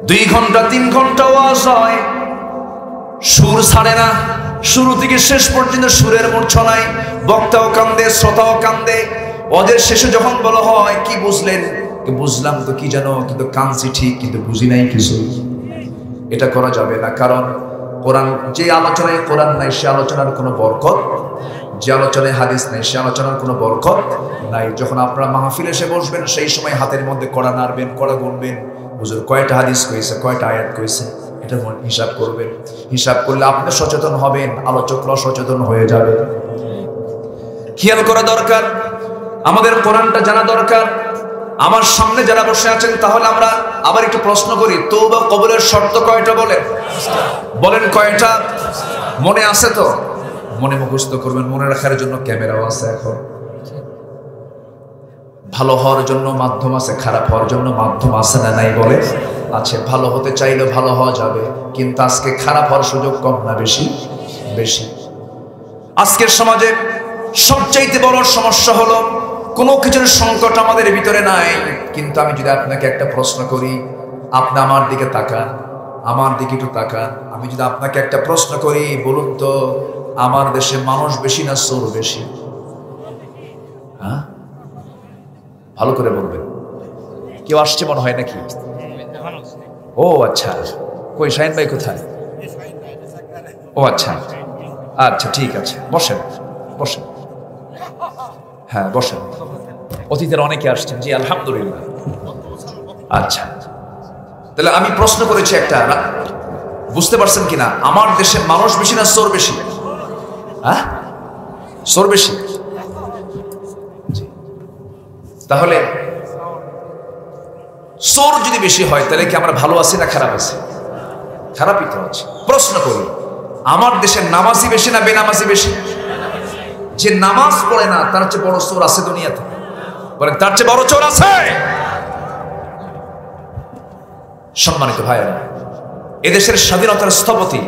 2 ঘন্টা 3 ঘন্টা ওয়াজ হয়, সুর ছাড়ে না, শুরু থেকে শেষ পর্যন্ত সুরের মূর্ছনায়, বক্তাও কান্দে, শ্রোতাও কান্দে। ওদের শেষে যখন বলা হয় কি বুঝলেন, বুঝলাম তো কি জানো, কিন্তু কাঁদছি ঠিক, কিন্তু বুঝি নাই কিছু। এটা করা যাবে না, কারণ কোরআন, যে আলোচনায় কোরআন নাই সে আলোচনার কোনো বরকত, যে আলোচনায় হাদিস নাই সে আলোচনার কোনো বরকত নাই। যখন আপনারা মাহফিলে এসে বসবেন, সেই সময় হাতের মধ্যে কড়া নাড়বেন, কড়া গুনবেন, হুজুর কয়টা হাদিস কইছে, কয়টা আয়াত কইছে, এটা হিসাব করবেন। হিসাব করলে আপনি সচেতন হবেন, আলোচকরা সচেতন হয়ে যাবে। খেয়াল করা দরকার, আমাদের কোরআনটা জানা দরকার। আমার সামনে যারা বসে আছেন, তাহলে আমরা আবার একটু প্রশ্ন করি, তওবা কবুলের শর্ত কয়টা বলেন কয়টা? মনে আছে তো? মনে মুখস্থ করবেন, মনে রাখার জন্য ক্যামেরাও আছে। এখন ভালো হওয়ার জন্য মাধ্যম আছে, খারাপ হওয়ার জন্য মাধ্যম আছে না নাই? বলে আছে। ভালো হতে চাইলে ভালো হওয়া যাবে, কিন্তু আজকে খারাপ হওয়ার সুযোগ কম না বেশি? বেশি। আজকের সমাজে সবচাইতে বড় সমস্যা হলো কোনো কিছুর সংকট আমাদের ভিতরে নাই, কিন্তু আমি যদি আপনাকে একটা প্রশ্ন করি, আপনি আমার দিকে তাকান, আমার দিকে একটু তাকান, আমি যদি আপনাকে একটা প্রশ্ন করি, বলুন তো আমার দেশে মানুষ বেশি না চোর বেশি? হ্যাঁ, ভালো করে বলবেন। কেউ আসছে মনে হয় নাকি? ও আচ্ছা, কই শাহিন ভাই কোথায়? ও আচ্ছা আচ্ছা, ঠিক আছে, বসেন বসেন। হ্যাঁ বসেন। অতিথিরা অনেকে আসছেন। জি আলহামদুলিল্লাহ। আচ্ছা, তাহলে আমি প্রশ্ন করেছি একটা, বুঝতে পারছেন কিনা? আমার দেশে মানুষ বেশি না চোর বেশি? হ্যাঁ, চোর বেশি। তাহলে চোর যদি বেশি হয়, তাহলে কি আমরা ভালো আছি না খারাপ আছি? খারাপই তো আছে। প্রশ্ন করি, আমার দেশে নামাজি বেশি না বেনামাজি বেশি? যে নামাজ পড়ে না তার চেয়ে বড় চোর আছে দুনিয়াতে? বলেন, তার চেয়ে বড় চোর আছে? সম্মানিত ভাইয়েরা, এদেশের স্বাধীনতার স্থপতি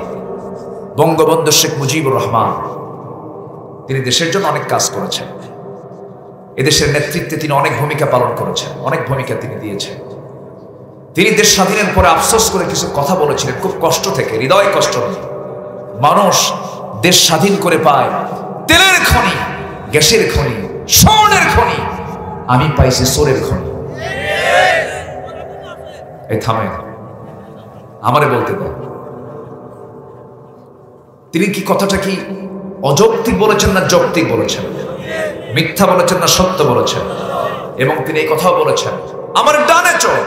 বঙ্গবন্ধু শেখ মুজিবুর রহমান, তিনি দেশের জন্য অনেক কাজ করেছেন। এদেশের নেতৃত্বে তিনি অনেক ভূমিকা পালন করেছেন, অনেক ভূমিকা তিনি দিয়েছেন। তিনি দেশ স্বাধীনের পরে আফসোস করে কিছু কথা বলেছিলেন, খুব কষ্ট থেকে, হৃদয় কষ্ট নিয়ে। মানুষ দেশ স্বাধীন করে পায় তেলের খনি, গ্যাসের খনি, স্বর্ণের খনি, আমি পাইছি চোরের খনি। এই থামে, আমারে বলতে দেন। তিনি কি কথাটা কি অযৌক্তিক বলেছেন না যৌক্তিক বলেছেন? মিথ্যা বলেছেন না সত্য বলেছেন? এবং তিনি এই কথাও বলেছেন, আমার ডানে চোর,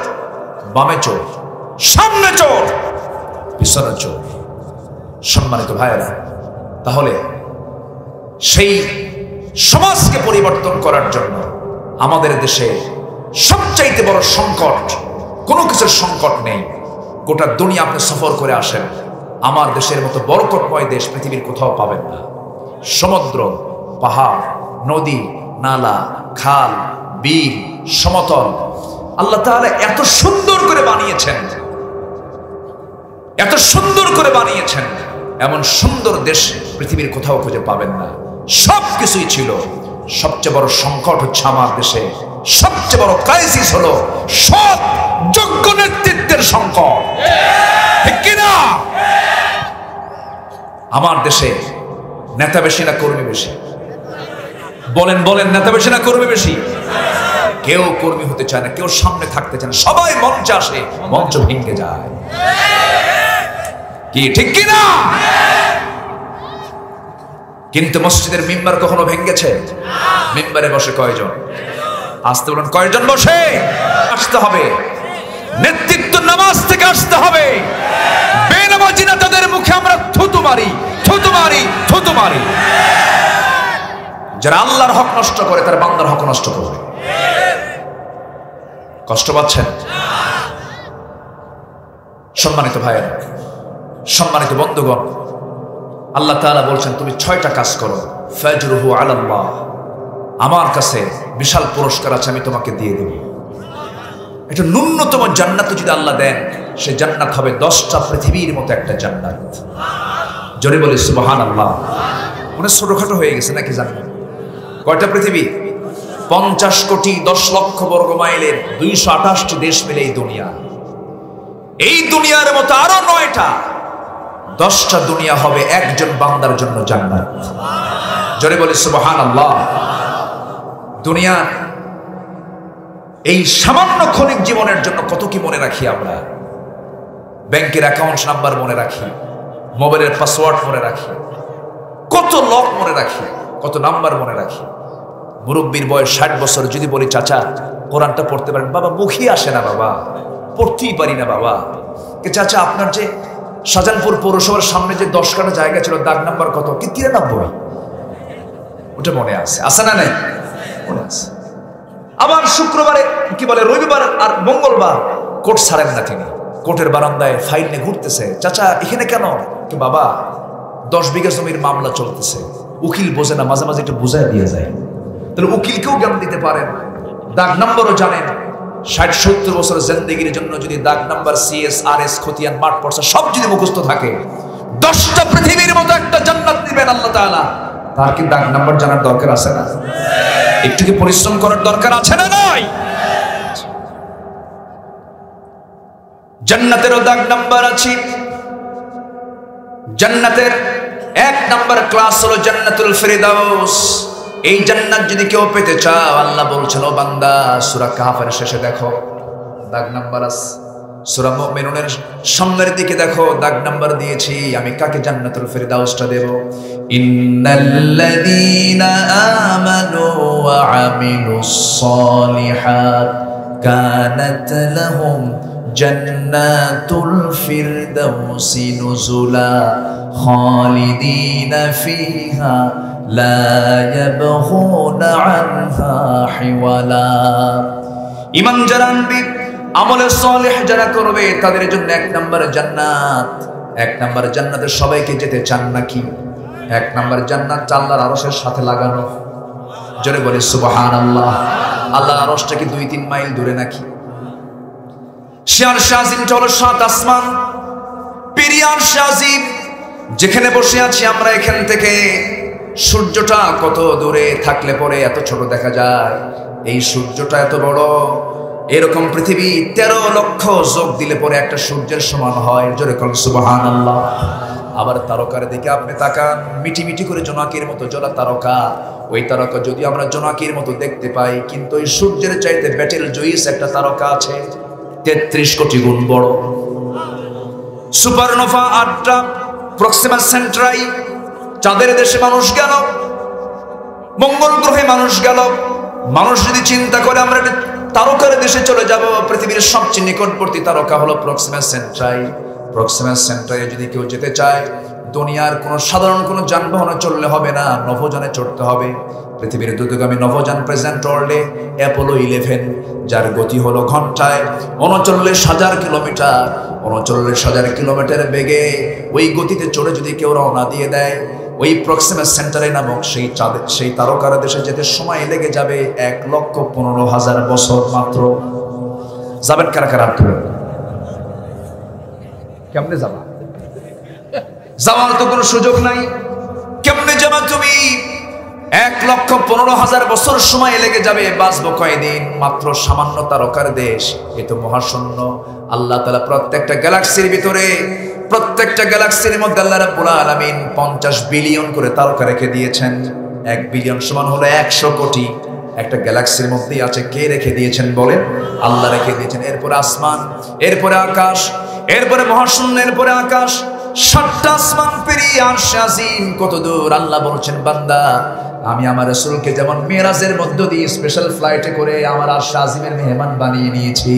বামে চোর, সামনে চোর, পিছনে চোর। সম্মানিত ভাইয়েরা, তাহলে সেই সমাজকে পরিবর্তন করার জন্য আমাদের দেশে সবচাইতে বড় সংকট, কোনো কিছুর সংকট নেই। গোটা দুনিয়া আপনি সফর করে আসেন, আমার দেশের মতো বরকতময় দেশ পৃথিবীর কোথাও পাবেন না। সমুদ্র, পাহাড়, নদী, নালা, খাল, বিল, সমতল, আল্লাহ তাআলা এত সুন্দর করে বানিয়েছেন, এত সুন্দর করে বানিয়েছেন। এমন সুন্দর দেশ পৃথিবীর কোথাও খুঁজে পাবেন না। সবকিছুই ছিল। সবচেয়ে বড় সংকট হচ্ছে আমার দেশে, সবচেয়ে বড় ক্রাইসিস হলো সৎ যোগ্য নেতৃত্বের সংকট। ঠিক কিনা? আমার দেশে নেতা বেশি না কর্মী বেশি? বলেন বলেন, নেতা বেশি না কর্মী বেশি? কেউ কর্মী হতে চায় না, কেউ সামনে থাকতে চায় না, সবাই মঞ্চে আসে, মঞ্চ ভেঙে যায়। কি ঠিক কিনা? কিন্তু মসজিদের মিম্বার কখনো ভেঙেছে? মিম্বারে বসে কয়জন? আসতে বলেন, কয়জন বসে? আসতে হবে। নেতৃত্ব নামাজ থেকে আসতে হবে। বেনামাজি না তাদের মুখে আমরা থুতু মারি, থুতু মারি, থুতু মারি। যারা আল্লাহর হক নষ্ট করে, তার বান্দার হক নষ্ট করবে। কষ্ট পাচ্ছেন? সম্মানিত ভাইয়েরা, সম্মানিত বন্ধুগণ, আল্লাহ তাআলা বলছেন, তুমি 6টা কাজ করো, ফাজরুহু আলাল্লাহ, আমার কাছে বিশাল পুরস্কার আছে, আমি তোমাকে দিয়ে দেব। একটা ন্যূনতম জান্নাত যদি আল্লাহ দেন, সে জান্নাত হবে 10টা পৃথিবীর মতো একটা জান্নাত। জোরে বলি সুবহানাল্লাহ। মনে ছোটখাটো হয়ে গেছে নাকি জান্নাত? কয়টা পৃথিবী? 50 কোটি 10 লক্ষ বর্গ মাইলের 228টি দেশ মিলে এই দুনিয়া। এই দুনিয়ার মতো আরো 9টা 10টা দুনিয়া হবে একজন বান্দার জন্য জান্নাত। জোরে বলি সুবহানাল্লাহ। দুনিয়া এই সামান্য ক্ষণিক জীবনের জন্য কত কি মনে রাখি আমরা। ব্যাংকের অ্যাকাউন্ট নাম্বার মনে রাখি, মোবাইলের পাসওয়ার্ড মনে রাখি, কত লক মনে রাখি, কত নাম্বার মনে রাখি। মুরব্বীর বয়স 60 বছর, যদি বলি চাচা কোরআনটা পড়তে পারেন, বাবা মুখে আসে না, বাবা পড়তেই পারি না বাবা। চাচা আপনার যে শাহজাহানপুর পৌরসভার সামনে যে 10 কাঠা জায়গা ছিল, দাগ নাম্বার কত? কি 93। ওটা মনে আছে, আসে না? নাই, মনে আছে। আবার শুক্রবারে কি বলে, রবিবার আর মঙ্গলবার কোর্ট ছাড়েন না তিনি, কোর্টের বারান্দায় ফাইল নিয়ে ঘুরতেছে। চাচা এখানে কেন? কি বাবা 10 বিঘা জমির মামলা চলতেছে, উকিল বোঝে না, মাঝে মাঝে একটু বুঝায় দিয়ে যায়। তাহলে উকিলকেও জ্ঞান দিতে পারেন, দাগ নাম্বারও জানেন। 60-70 বছর জিন্দেগির জন্য যদি দাগ নাম্বার, CS, RS, খতিয়ান, মাঠ পড়ছে সব যদি মুখস্থ থাকে, 10টা পৃথিবীর মতো একটা জান্নাত দিবেন আল্লাহ তাআলা। তার কি দাগ নাম্বার জানার দরকার আছে না? একটু কি পরিশ্রম করার দরকার আছে না? নাই। জান্নাতেরও দাগ নাম্বার আছে। জান্নাতের 1 নাম্বার ক্লাস হলো জান্নাতুল ফিরদাউস। এই জান্নাত যদি কেউ পেতে চাও, আল্লাহ বলছেন ও বান্দা, সূরা কাহফের শেষে দেখো দাগ নাম্বার আছে। সূরা মুমিনুনের সামনের দিকে দেখো দাগ নাম্বার দিয়েছি। আমি কাকে জান্নাতুল ফিরদাউসটা দেব? ইন্নাল্লাযীনা আমানু ওয়া আমিলুস সালিহাত কানাত লাহুম জান্নাতুল ফিরদাউসি নুজুলা খালিদিনা ফিহা লা ইয়াবগুনা আনহা হিওয়ালা। ঈমান যারা আনবে, আমলে সালেহ যারা করবে, তাদের জন্য 1 নাম্বার জান্নাত। 1 নাম্বার জান্নাতে সবাইকে যেতে চান নাকি? 1 নাম্বার জান্নাত আল্লাহর আরশের সাথে লাগানো। জোরে বলে সুবহানাল্লাহ। আল্লাহর আরশটা কি 2-3 মাইল দূরে নাকি? আরশ আজিম হলো 7 আসমান, পেরিয়ে আরশ আজিম যেখানে বসে আছি আমরা, এখান থেকে সূর্যটা কত দূরে থাকলে পরে এত ছোট দেখা যায়। এই সূর্যটা এত বড়, এরকম পৃথিবী 13 লক্ষ যোগ দিলে পরে একটা সূর্যের সমান হয়। জোরে বলেন সুবহানাল্লাহ। আবার তারকার দিকে আপনি তাকান, মিটি মিটি করে জোনাকির মতো জ্বলা তারকা। ওই তারকা যদি আমরা জোনাকির মতো দেখতে পাই, কিন্তু ওই সূর্যের চাইতে ব্যাটেল জুইস একটা তারকা আছে 33 কোটি গুণ বড়। সুপারনোভা 8টা, প্রক্সিমা সেন্ট্রাই, চাঁদের দেশে মানুষ গেল, মঙ্গল গ্রহে মানুষ গেল। মানুষ যদি চিন্তা করে আমরা তারকার দেশে চলে যাব, পৃথিবীর সবচেয়ে নিকটবর্তী তারকা হলো প্রক্সিমা সেন্ট্রাই। প্রক্সিমা সেন্ট্রাইয়ে যদি কেউ যেতে চায়, দুনিয়ার কোনো সাধারণ কোনো যানবাহনে চললে হবে না, নভোযানে চড়তে হবে। পৃথিবীর দ্রুতগামী নভোযান প্রেজেন্ট ওয়ার্ল্ডে অ্যাপোলো 11, যার গতি হলো ঘন্টায় 39,000 কিলোমিটার। 39,000 কিলোমিটার বেগে ওই গতিতে চড়ে যদি কেউ রওনা দিয়ে দেয়, ওই প্রক্সিমা সেন্টারে নামক সেই তারকার দেশে যেতে সময় লেগে যাবে 1,15,000 বছর মাত্র। যাবেন কারা কারা? কেমনে যাবা? যাওয়ার তো কোনো সুযোগ নাই। কেমনে যাবা তুমি? 1,15,000 বছর সময় লেগে যাবে। বাঁচবো কয়দিন? মাত্র সামান্য তারকার দেশ, এ তো মহাশূন্য। আল্লাহ তাআলা প্রত্যেকটা গ্যালাক্সির ভিতরে, প্রত্যেকটা গ্যালাক্সির মধ্যে আল্লাহ রাব্বুল আলামিন 50 বিলিয়ন করে তারকা রেখে দিয়েছেন। 1 বিলিয়ন সমান হলো 100 কোটি। একটা গ্যালাক্সির মধ্যেই আছে। কে রেখে দিয়েছেন বলেন? আল্লাহ রেখে দিয়েছেন। এরপরে আসমান, এরপরে আকাশ, এরপরে মহাশূন্য, এরপরে আকাশ। 7টা আসমান পেরিয়ে আরশ আজিম কত দূর। আল্লাহ বলছেন, বান্দা আমি আমার রাসূলকে যেমন মেরাজের মধ্য দিয়ে স্পেশাল ফ্লাইটে করে আমার আরশ আজিমের মেহমান বানিয়ে নিয়েছি,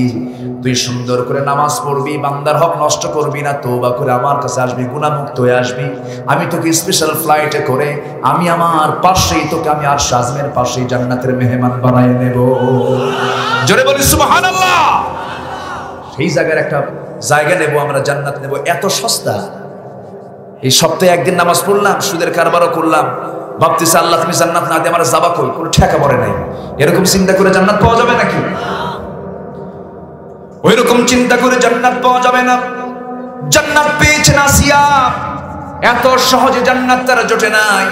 তুই সুন্দর করে নামাজ পড়বি, বান্দার হক নষ্ট করবি না, তওবা করে আমার কাছে আসবি, গুনাহমুক্ত হয়ে আসবি। আমি তোকে স্পেশাল ফ্লাইটে করে আমি আমার পাশেই তোকে আমি আরশ আজিমের পাশেই জান্নাতের মেহমান বানিয়ে নেব। জোরে বলি সুবহানাল্লাহ। সেই জায়গার একটা জায়গা নেব আমরা, জান্নাত নেব। এত সস্তা। এই সপ্তাহে একদিন নামাজ পড়লাম, সুদের কারবারও করলাম, ভাবতেছি আল্লাহ তুমি জান্নাত না দিয়ে আমার যাবা কই? কোনো ঠেকা পড়ে নাই। এরকম চিন্তা করে জান্নাত পাওয়া যাবে নাকি? ওই রকম চিন্তা করে জান্নাত পাওয়া যাবে না। জান্নাত পেয়েছেন আসিয়া, এত সহজে জান্নাত তার জোটে নাই।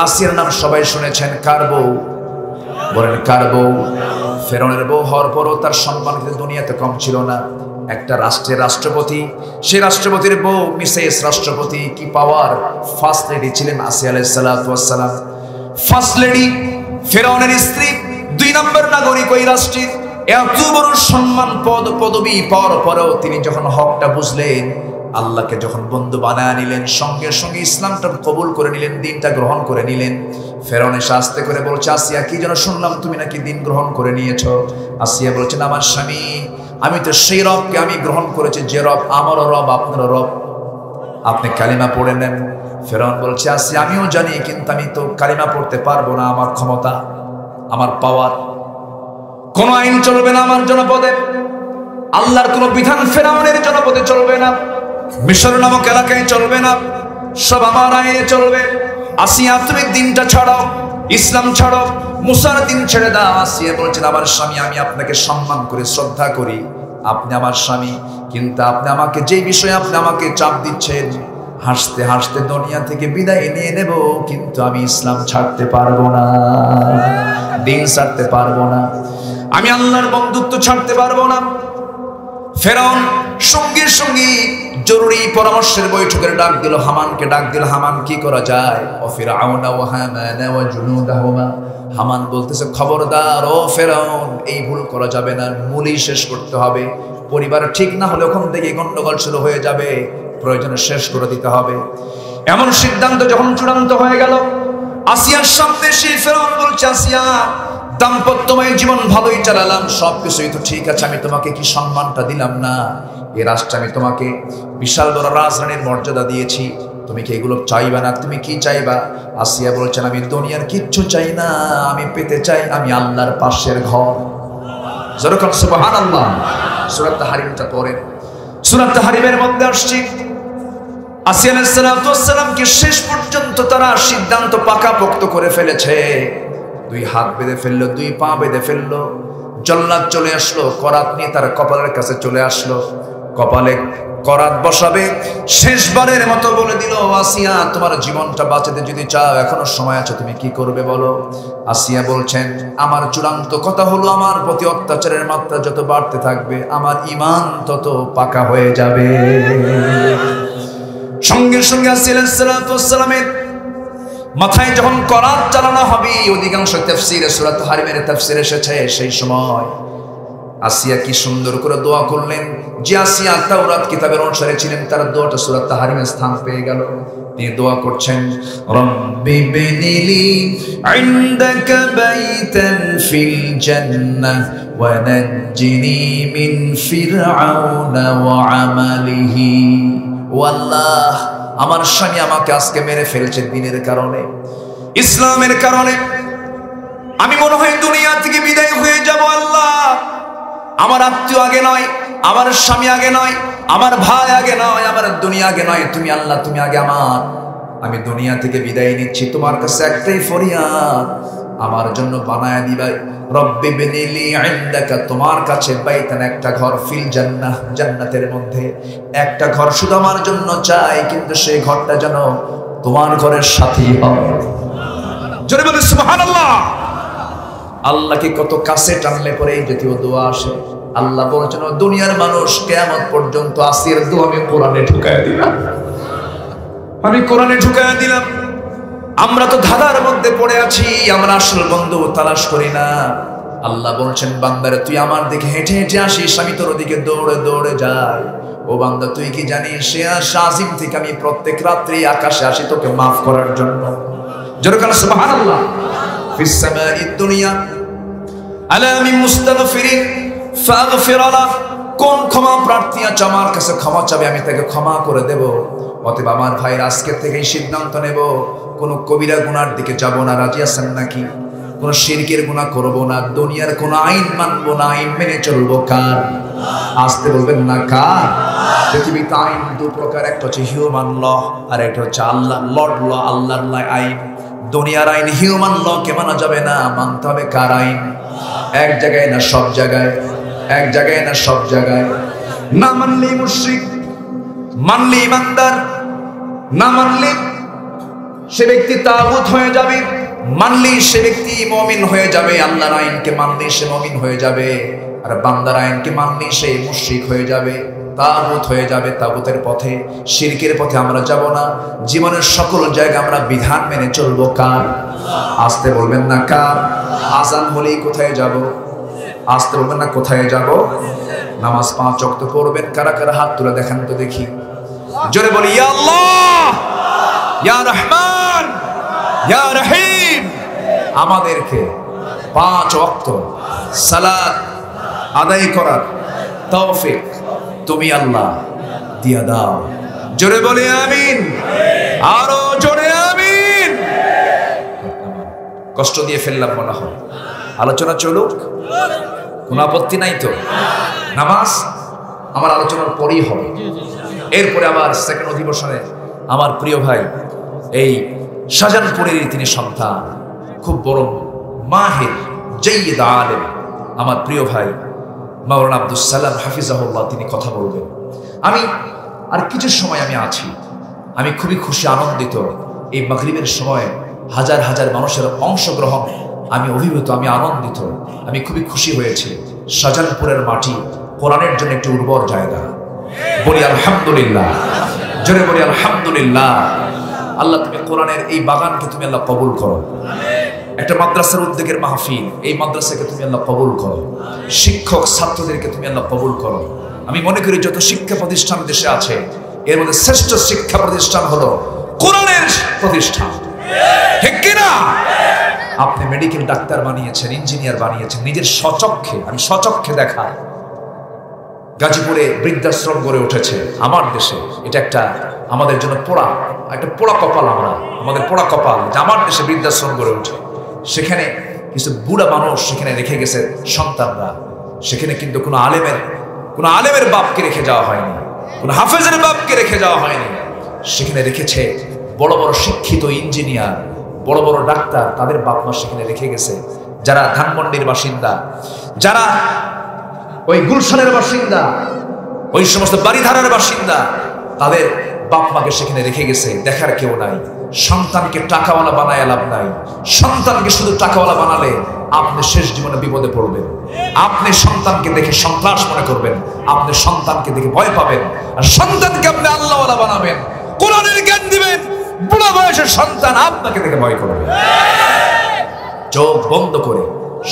আসিয়ার নাম সবাই শুনেছেন। কার বউ? বলেন কার বউ? ফেরাউনের বউ হওয়ার পরও তার সম্মান কিন্তু দুনিয়াতে কম ছিল না। একটা রাষ্ট্রের রাষ্ট্রপতি, সেই রাষ্ট্রপতির বউ মিসেস রাষ্ট্রপতি, কি পাওয়ার! ফার্স্ট লেডি ছিলেন আসিয়া আলাইহিস সালাতু ওয়াস সালাম। ফার্স্ট লেডি, ফেরাউনের স্ত্রী, 2 নম্বর নাগরিক ওই রাষ্ট্রের। এত বড় সম্মান পদবি পাওয়ার পরেও তিনি যখন হকটা বুঝলেন, আল্লাহকে যখন বন্ধু বানায় নিলেন, সঙ্গে সঙ্গে ইসলামটা কবুল করে নিলেন, দিনটা গ্রহণ করে নিলেন। ফেরাউন এসে আস্তে করে বলছে, আসিয়া কি যেন শুনলাম তুমি নাকি দিন গ্রহণ করে নিয়েছো। আসিয়া বলছেন, আমার স্বামী, আমি তো সেই রবকে আমি গ্রহণ করেছি যে রব আমারও রব আপনারও রব, আপনি কালিমা পড়ে নেন। ফেরাউন বলছে, আসিয়া আমিও জানি, কিন্তু আমি তো কালিমা পড়তে পারবো না, আমার ক্ষমতা, আমার পাওয়ার, কোন আইন চলবে না আমার জনপদে, আল্লাহর কোন বিধান ফেরাউনের জনপদে চলবে না, মিশর নামক এলাকায় চলবে না, সব আমার আইনে চলবে। আসিয়া তুমি দিনটা ছাড়াও, ইসলাম ছাড়ো, মুসার দিন ছেড়ে দাও। আসিয়া বলছেন, আমার স্বামী, আমি আপনাকে সম্মান করি, শ্রদ্ধা করি, আপনি আমার স্বামী, কিন্তু আপনি আমাকে যে বিষয়ে আপনি আমাকে চাপ দিচ্ছেন, হাসতে হাসতে দুনিয়া থেকে বিদায় নিয়ে নেব, কিন্তু আমি ইসলাম ছাড়তে পারবো না, দিন ছাড়তে পারবো না, আমি আল্লাহর বন্ধুত্ব ছাড়তে পারবো না। ফেরাউন সঙ্গে সঙ্গে জরুরি পরামর্শের বৈঠকের ডাক দিল, হামানকে ডাক দিল। হামান, কি করা যায়? ও ফিরআউনা ওয়া হামানা ওয়া জুনুদাহুমা। হামান বলতেছে, খবরদার ও ফেরাউন, এই ভুল করা যাবে না, মূলই শেষ করতে হবে। পরিবার ঠিক না হলে ওখান থেকে গন্ডগোল শুরু হয়ে যাবে, প্রয়োজনে শেষ করে দিতে হবে। এমন সিদ্ধান্ত যখন চূড়ান্ত হয়ে গেল, আসিয়ার সামনে সেই ফেরাউন বলছে, আসিয়া, দাম্পত্যময় জীবন ভালোই চালালাম, সবকিছুই তো ঠিক আছে, আমি তোমাকে কি সম্মানটা দিলাম না? এ রাষ্ট্রে আমি তোমাকে বিশাল বড় রাজরানীর মর্যাদা দিয়েছি, তুমি কি এগুলো চাইবা না? তুমি কি চাইবা? আসিয়া বলছেন, আমি দুনিয়ার কিচ্ছু চাই না, আমি পেতে চাই আমি আল্লাহর পাশের ঘর। যেরকম সুবহানাল্লাহ। সূরা তাহরিমটা পড়েন। সূরা তাহরিমের মধ্যে আসছে, আসিয়া আলাইহিস সালাতু ওয়াস সালামকে শেষ পর্যন্ত তারা সিদ্ধান্ত পাকাপোক্ত করে ফেলেছে। 2 হাত বেঁধে ফেললো, 2 পা বেঁধে ফেললো। জল্লাদ চলে আসলো, করাত নিয়ে তার কপালের কাছে চলে আসলো, কপালে করাত বসাবে। শেষবারের মতো বলে দিল, আসিয়া, তোমার জীবনটা বাঁচাতে যদি চাও, এখনো সময় আছে, তুমি কি করবে বলো? আসিয়া বলছেন, আমার চূড়ান্ত কথা হলো, আমার প্রতি অত্যাচারের মাত্রা যত বাড়তে থাকবে, আমার ঈমান তত পাকা হয়ে যাবে। সঙ্গে সঙ্গে আসিয়া আলাইহিস সালাতু ওয়াস সালামের মাথায় যখন করাত চালানো হবে, অধিকাংশ তাফসীরে সূরা তাহরিমের তাফসীর এসেছে, সেই সময় আসিয়া কি সুন্দর করে দোয়া করলেন। যে আসিয়া তাওরাত কিতাবের অনুসারে ছিলেন, তার দোয়াটা সূরা তাহরিমে স্থান পেয়ে গেল। তিনি দোয়া করছেন, রব্বি বিনিলি ইনদাকা বাইতান ফিল জান্নাহ ওয়া নাজ্জিনি মিন ফিরআউনা ওয়া আমালিহি। ও আল্লাহ, আমার স্বামী আমাকে আজকে মেরে ফেলছে দিনের কারণে, ইসলামের কারণে, আমি মনে হয় দুনিয়া থেকে বিদায় হয়ে যাব। আল্লাহ, আমার আত্মীয় আগে নয়, আমার স্বামী আগে নয়, আমার ভাই আগে নয়, আমার দুনিয়া আগে নয়, তুমি আল্লাহ, তুমি আগে আমার। আমি দুনিয়া থেকে বিদায় নিচ্ছি, তোমার কাছে একটাই ফরিয়াদ, আমার জন্য বানায় দিবা রব্বি বিনিলি ইনদাকা, তোমার কাছে বাইতান, একটা ঘর, ফিল জান্নাহ, জান্নাতের মধ্যে একটা ঘর শুধু আমার জন্য চাই, কিন্তু সেই ঘরটা যেন তোমার ঘরের সাথেই হয়। জোরে বলে সুবহানাল্লাহ। আল্লাহকে কত কাছে টানলে পরে এই জাতীয় দোয়া আসে। আল্লাহ বলেছেন, দুনিয়ার মানুষ কিয়ামত পর্যন্ত আসিয়ার দোয়া আমি কোরআনে ঢুকায় দিলাম, আমি কোরআনে ঢুকায় দিলাম। আমরা তো ধাঁধার মধ্যে পড়ে আছি, আমরা আসল বন্ধু তালাশ করি না। আল্লাহ বলছেন, বান্দারে তুই আমার দিকে হেঁটে হেঁটে আসিস, আমি তোর দিকে দৌড়ে দৌড়ে যাই। ও বান্দা, তুই কি জানিস সে শাজিম থেকে আমি প্রত্যেক রাত্রি আকাশে আসি তোকে মাফ করার জন্য। যেরকম সুবহানাল্লাহ। ফিস সামাঈদ দুনিয়া আলা মিন মুস্তাগফিরিন ফাগফির লাহ, কোন ক্ষমা প্রার্থী আছে আমার কাছে ক্ষমা চাবে, আমি তাকে ক্ষমা করে দেব। অতএব আমার ভাইয়ের আজকে থেকেই সিদ্ধান্ত নেব, কোন কবিরা গুনার দিকে যাব না। রাজি আছেন নাকি? কোন শিরকের গুনাহ করব না, দুনিয়ার কোন আইন মানব না, আইন মেনে চলবো কার? আসতে বলবেন না কার? পৃথিবীতে আইন 2 প্রকার, একটা হচ্ছে হিউম্যান ল, আর একটা হচ্ছে আল্লাহ লর্ড ল, আল্লাহর আইন। দুনিয়ার আইন হিউম্যান ল কে মানা যাবে না, মানতে হবে কার আইন? এক জায়গায় না সব জায়গায়? এক জায়গায় না সব জায়গায়। না মানলে মুশরিক, মানলে ইমানদার, না মানলে সে ব্যক্তি তাগুত হয়ে যাবে, মানলে সে ব্যক্তি মুমিন হয়ে যাবে। আল্লাহর আইনকে মানলে সে মুমিন হয়ে যাবে, আর বান্দার আইনকে মানলে সে মুশরিক হয়ে যাবে, তাগুত হয়ে যাবে। তাগুতের পথে, শিরকের পথে আমরা যাব না। জীবনের সকল জায়গায় আমরা বিধান মেনে চলবো কার? আসতে বলবেন না কার? আজান হলেই কোথায় যাব? আসতে বলবেন না কোথায় যাব? নামাজ 5 ওয়াক্ত পড়বেন। কারা কারা হাত তুলে দেখান তো দেখি, জোরে বলি ইয়া আল্লাহ, ইয়া রহমান, ইয়া রহিম। আমাদেরকে 5 ওয়াক্ত সালাত আদায় করার তৌফিক তুমি আল্লাহ দিয়া দাও। জোরে বলি আমিন, আরো জোরে আমিন। কষ্ট দিয়ে ফেললাম মনে হয়, আলোচনা চলুক, কোনো আপত্তি নাই তো? নামাজ আমার আলোচনার পরেই হবে, এরপরে আবার সেকেন্ড অধিবেশনে আমার প্রিয় ভাই এই শাহজাহানপুরেরই তিনি সন্তান, খুব বড় মাহির জাইয়্যিদ আলেম, আমার প্রিয় ভাই মাওলানা আব্দুস সালাম হাফিজাহুল্লাহ, তিনি কথা বলবেন। আমি আর কিছু সময় আমি আছি, আমি খুবই খুশি, আনন্দিত। এই মাগরিবের সময় হাজার হাজার মানুষের অংশগ্রহণ, আমি অভিভূত, আমি আনন্দিত, আমি খুবই খুশি হয়েছি। শাহজাহানপুরের মাটি কোরআনের জন্য একটি উর্বর জায়গা। বলি আলহামদুলিল্লাহ, জোরে বলি আলহামদুলিল্লাহ। আল্লাহ তুমি কোরআনের এই বাগানকে তুমি আল্লাহ কবুল করো। একটা মাদ্রাসার উদ্যোগের মাহফিল, এই মাদ্রাসাকে তুমি আল্লাহ কবুল করো। শিক্ষক ছাত্রদেরকে তুমি আল্লাহ কবুল করো। আমি মনে করি যত শিক্ষা প্রতিষ্ঠান দেশে আছে, এর মধ্যে শ্রেষ্ঠ শিক্ষা প্রতিষ্ঠান হলো কোরআনের প্রতিষ্ঠান, ঠিক কিনা? আপনি মেডিকেল ডাক্তার বানিয়েছেন, ইঞ্জিনিয়ার বানিয়েছেন, নিজের স্বচক্ষে, আমি স্বচক্ষে দেখা, গাজীপুরে বৃদ্ধাশ্রম গড়ে উঠেছে আমার দেশে। এটা একটা আমাদের জন্য একটা পোড়া কপাল, আমাদের পোড়া কপাল যে আমার দেশে বৃদ্ধাশ্রম গড়ে ওঠে। সেখানে কিছু বুড়া মানুষ সেখানে রেখে গেছে সন্তানরা। সেখানে কিন্তু কোনো আলেমের বাপকে রেখে যাওয়া হয়নি, কোনো হাফেজের বাপকে রেখে যাওয়া হয়নি। সেখানে রেখেছে বড় বড় শিক্ষিত ইঞ্জিনিয়ার, বড় বড় ডাক্তার, তাদের বাপ মা সেখানে রেখে গেছে। যারা ধানমন্ডির বাসিন্দা, যারা ওই গুলশানের বাসিন্দা, ওই সমস্ত বাড়িধারার বাসিন্দা, তাদের বাপ মাকে সেখানে রেখে গেছে। দেখার কেউ নাই। সন্তানকে টাকাওয়ালা বানায় লাভ নাই। সন্তানকে শুধু টাকাওয়ালা বানালে আপনি শেষ জীবনে বিপদে পড়বেন। আপনি সন্তানকে দেখে সন্ত্রাস মনে করবেন, আপনি সন্তানকে দেখে ভয় পাবেন। আর সন্তানকে আপনি আল্লাহওয়ালা বানাবেন, কোরআনের জ্ঞান দিবেন, বুড়া বয়সের সন্তান আপনাকে দেখে ভয় করবে। চোখ বন্ধ করে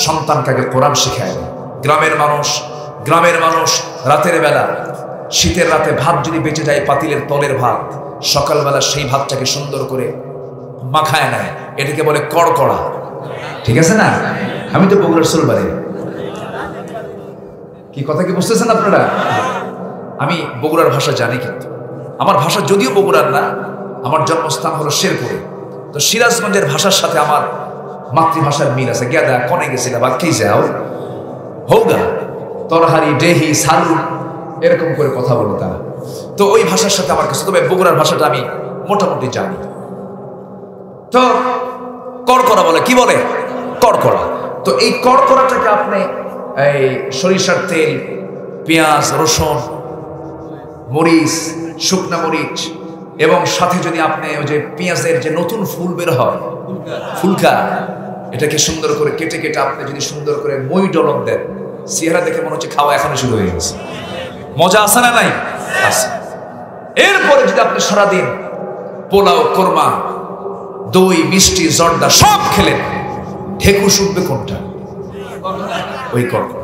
সন্তানকে আগে কোরআন শিখায়। গ্রামের মানুষ রাতের বেলা, শীতের রাতে ভাত যদি বেঁচে যায়, পাতিলের তলের ভাত, সকালবেলা সেই ভাতটাকে সুন্দর করে মাখায় নেয়। এটাকে বলে কড়কড়া, ঠিক আছে না? আমি তো বগুড়ার সোলবাড়ি, কি কথা কি বুঝতেছেন আপনারা? আমি বগুড়ার ভাষা জানি, কিন্তু আমার ভাষা যদিও বগুড়ার না, আমার জন্মস্থান হলো শেরপুরে। তো সিরাজগঞ্জের ভাষার সাথে আমার মাতৃভাষার মিল আছে। গেদা কনে গেছিল বা কি যাও হৌগা, তরহারি, ডেহি, সালু, এরকম করে কথা বলো তারা। তো ওই ভাষার সাথে আমার কাছে, তবে বগুড়ার ভাষাটা আমি মোটামুটি জানি। তো কড়কড়া বলে, কি বলে? কড়কড়া। তো এই কড়কড়াটাকে আপনি এই সরিষার তেল, পেঁয়াজ, রসুন, মরিচ, শুকনা মরিচ, এবং সাথে যদি আপনি ওই যে পেঁয়াজের যে নতুন ফুল বের হয়, ফুলকা, এটাকে সুন্দর করে কেটে কেটে আপনি যদি সুন্দর করে মই ডলন দেন, চেহারা দেখে মনে হচ্ছে খাওয়া এখনো শুরু হয়ে গেছে। মজা আছে না নাই? আছে। এরপরে যদি আপনি সারাদিন পোলাও, কোরমা, দই, মিষ্টি, জর্দা সব খেলেন, ঢেকুশ উঠবে কোনটা? ওই কড়কড়া।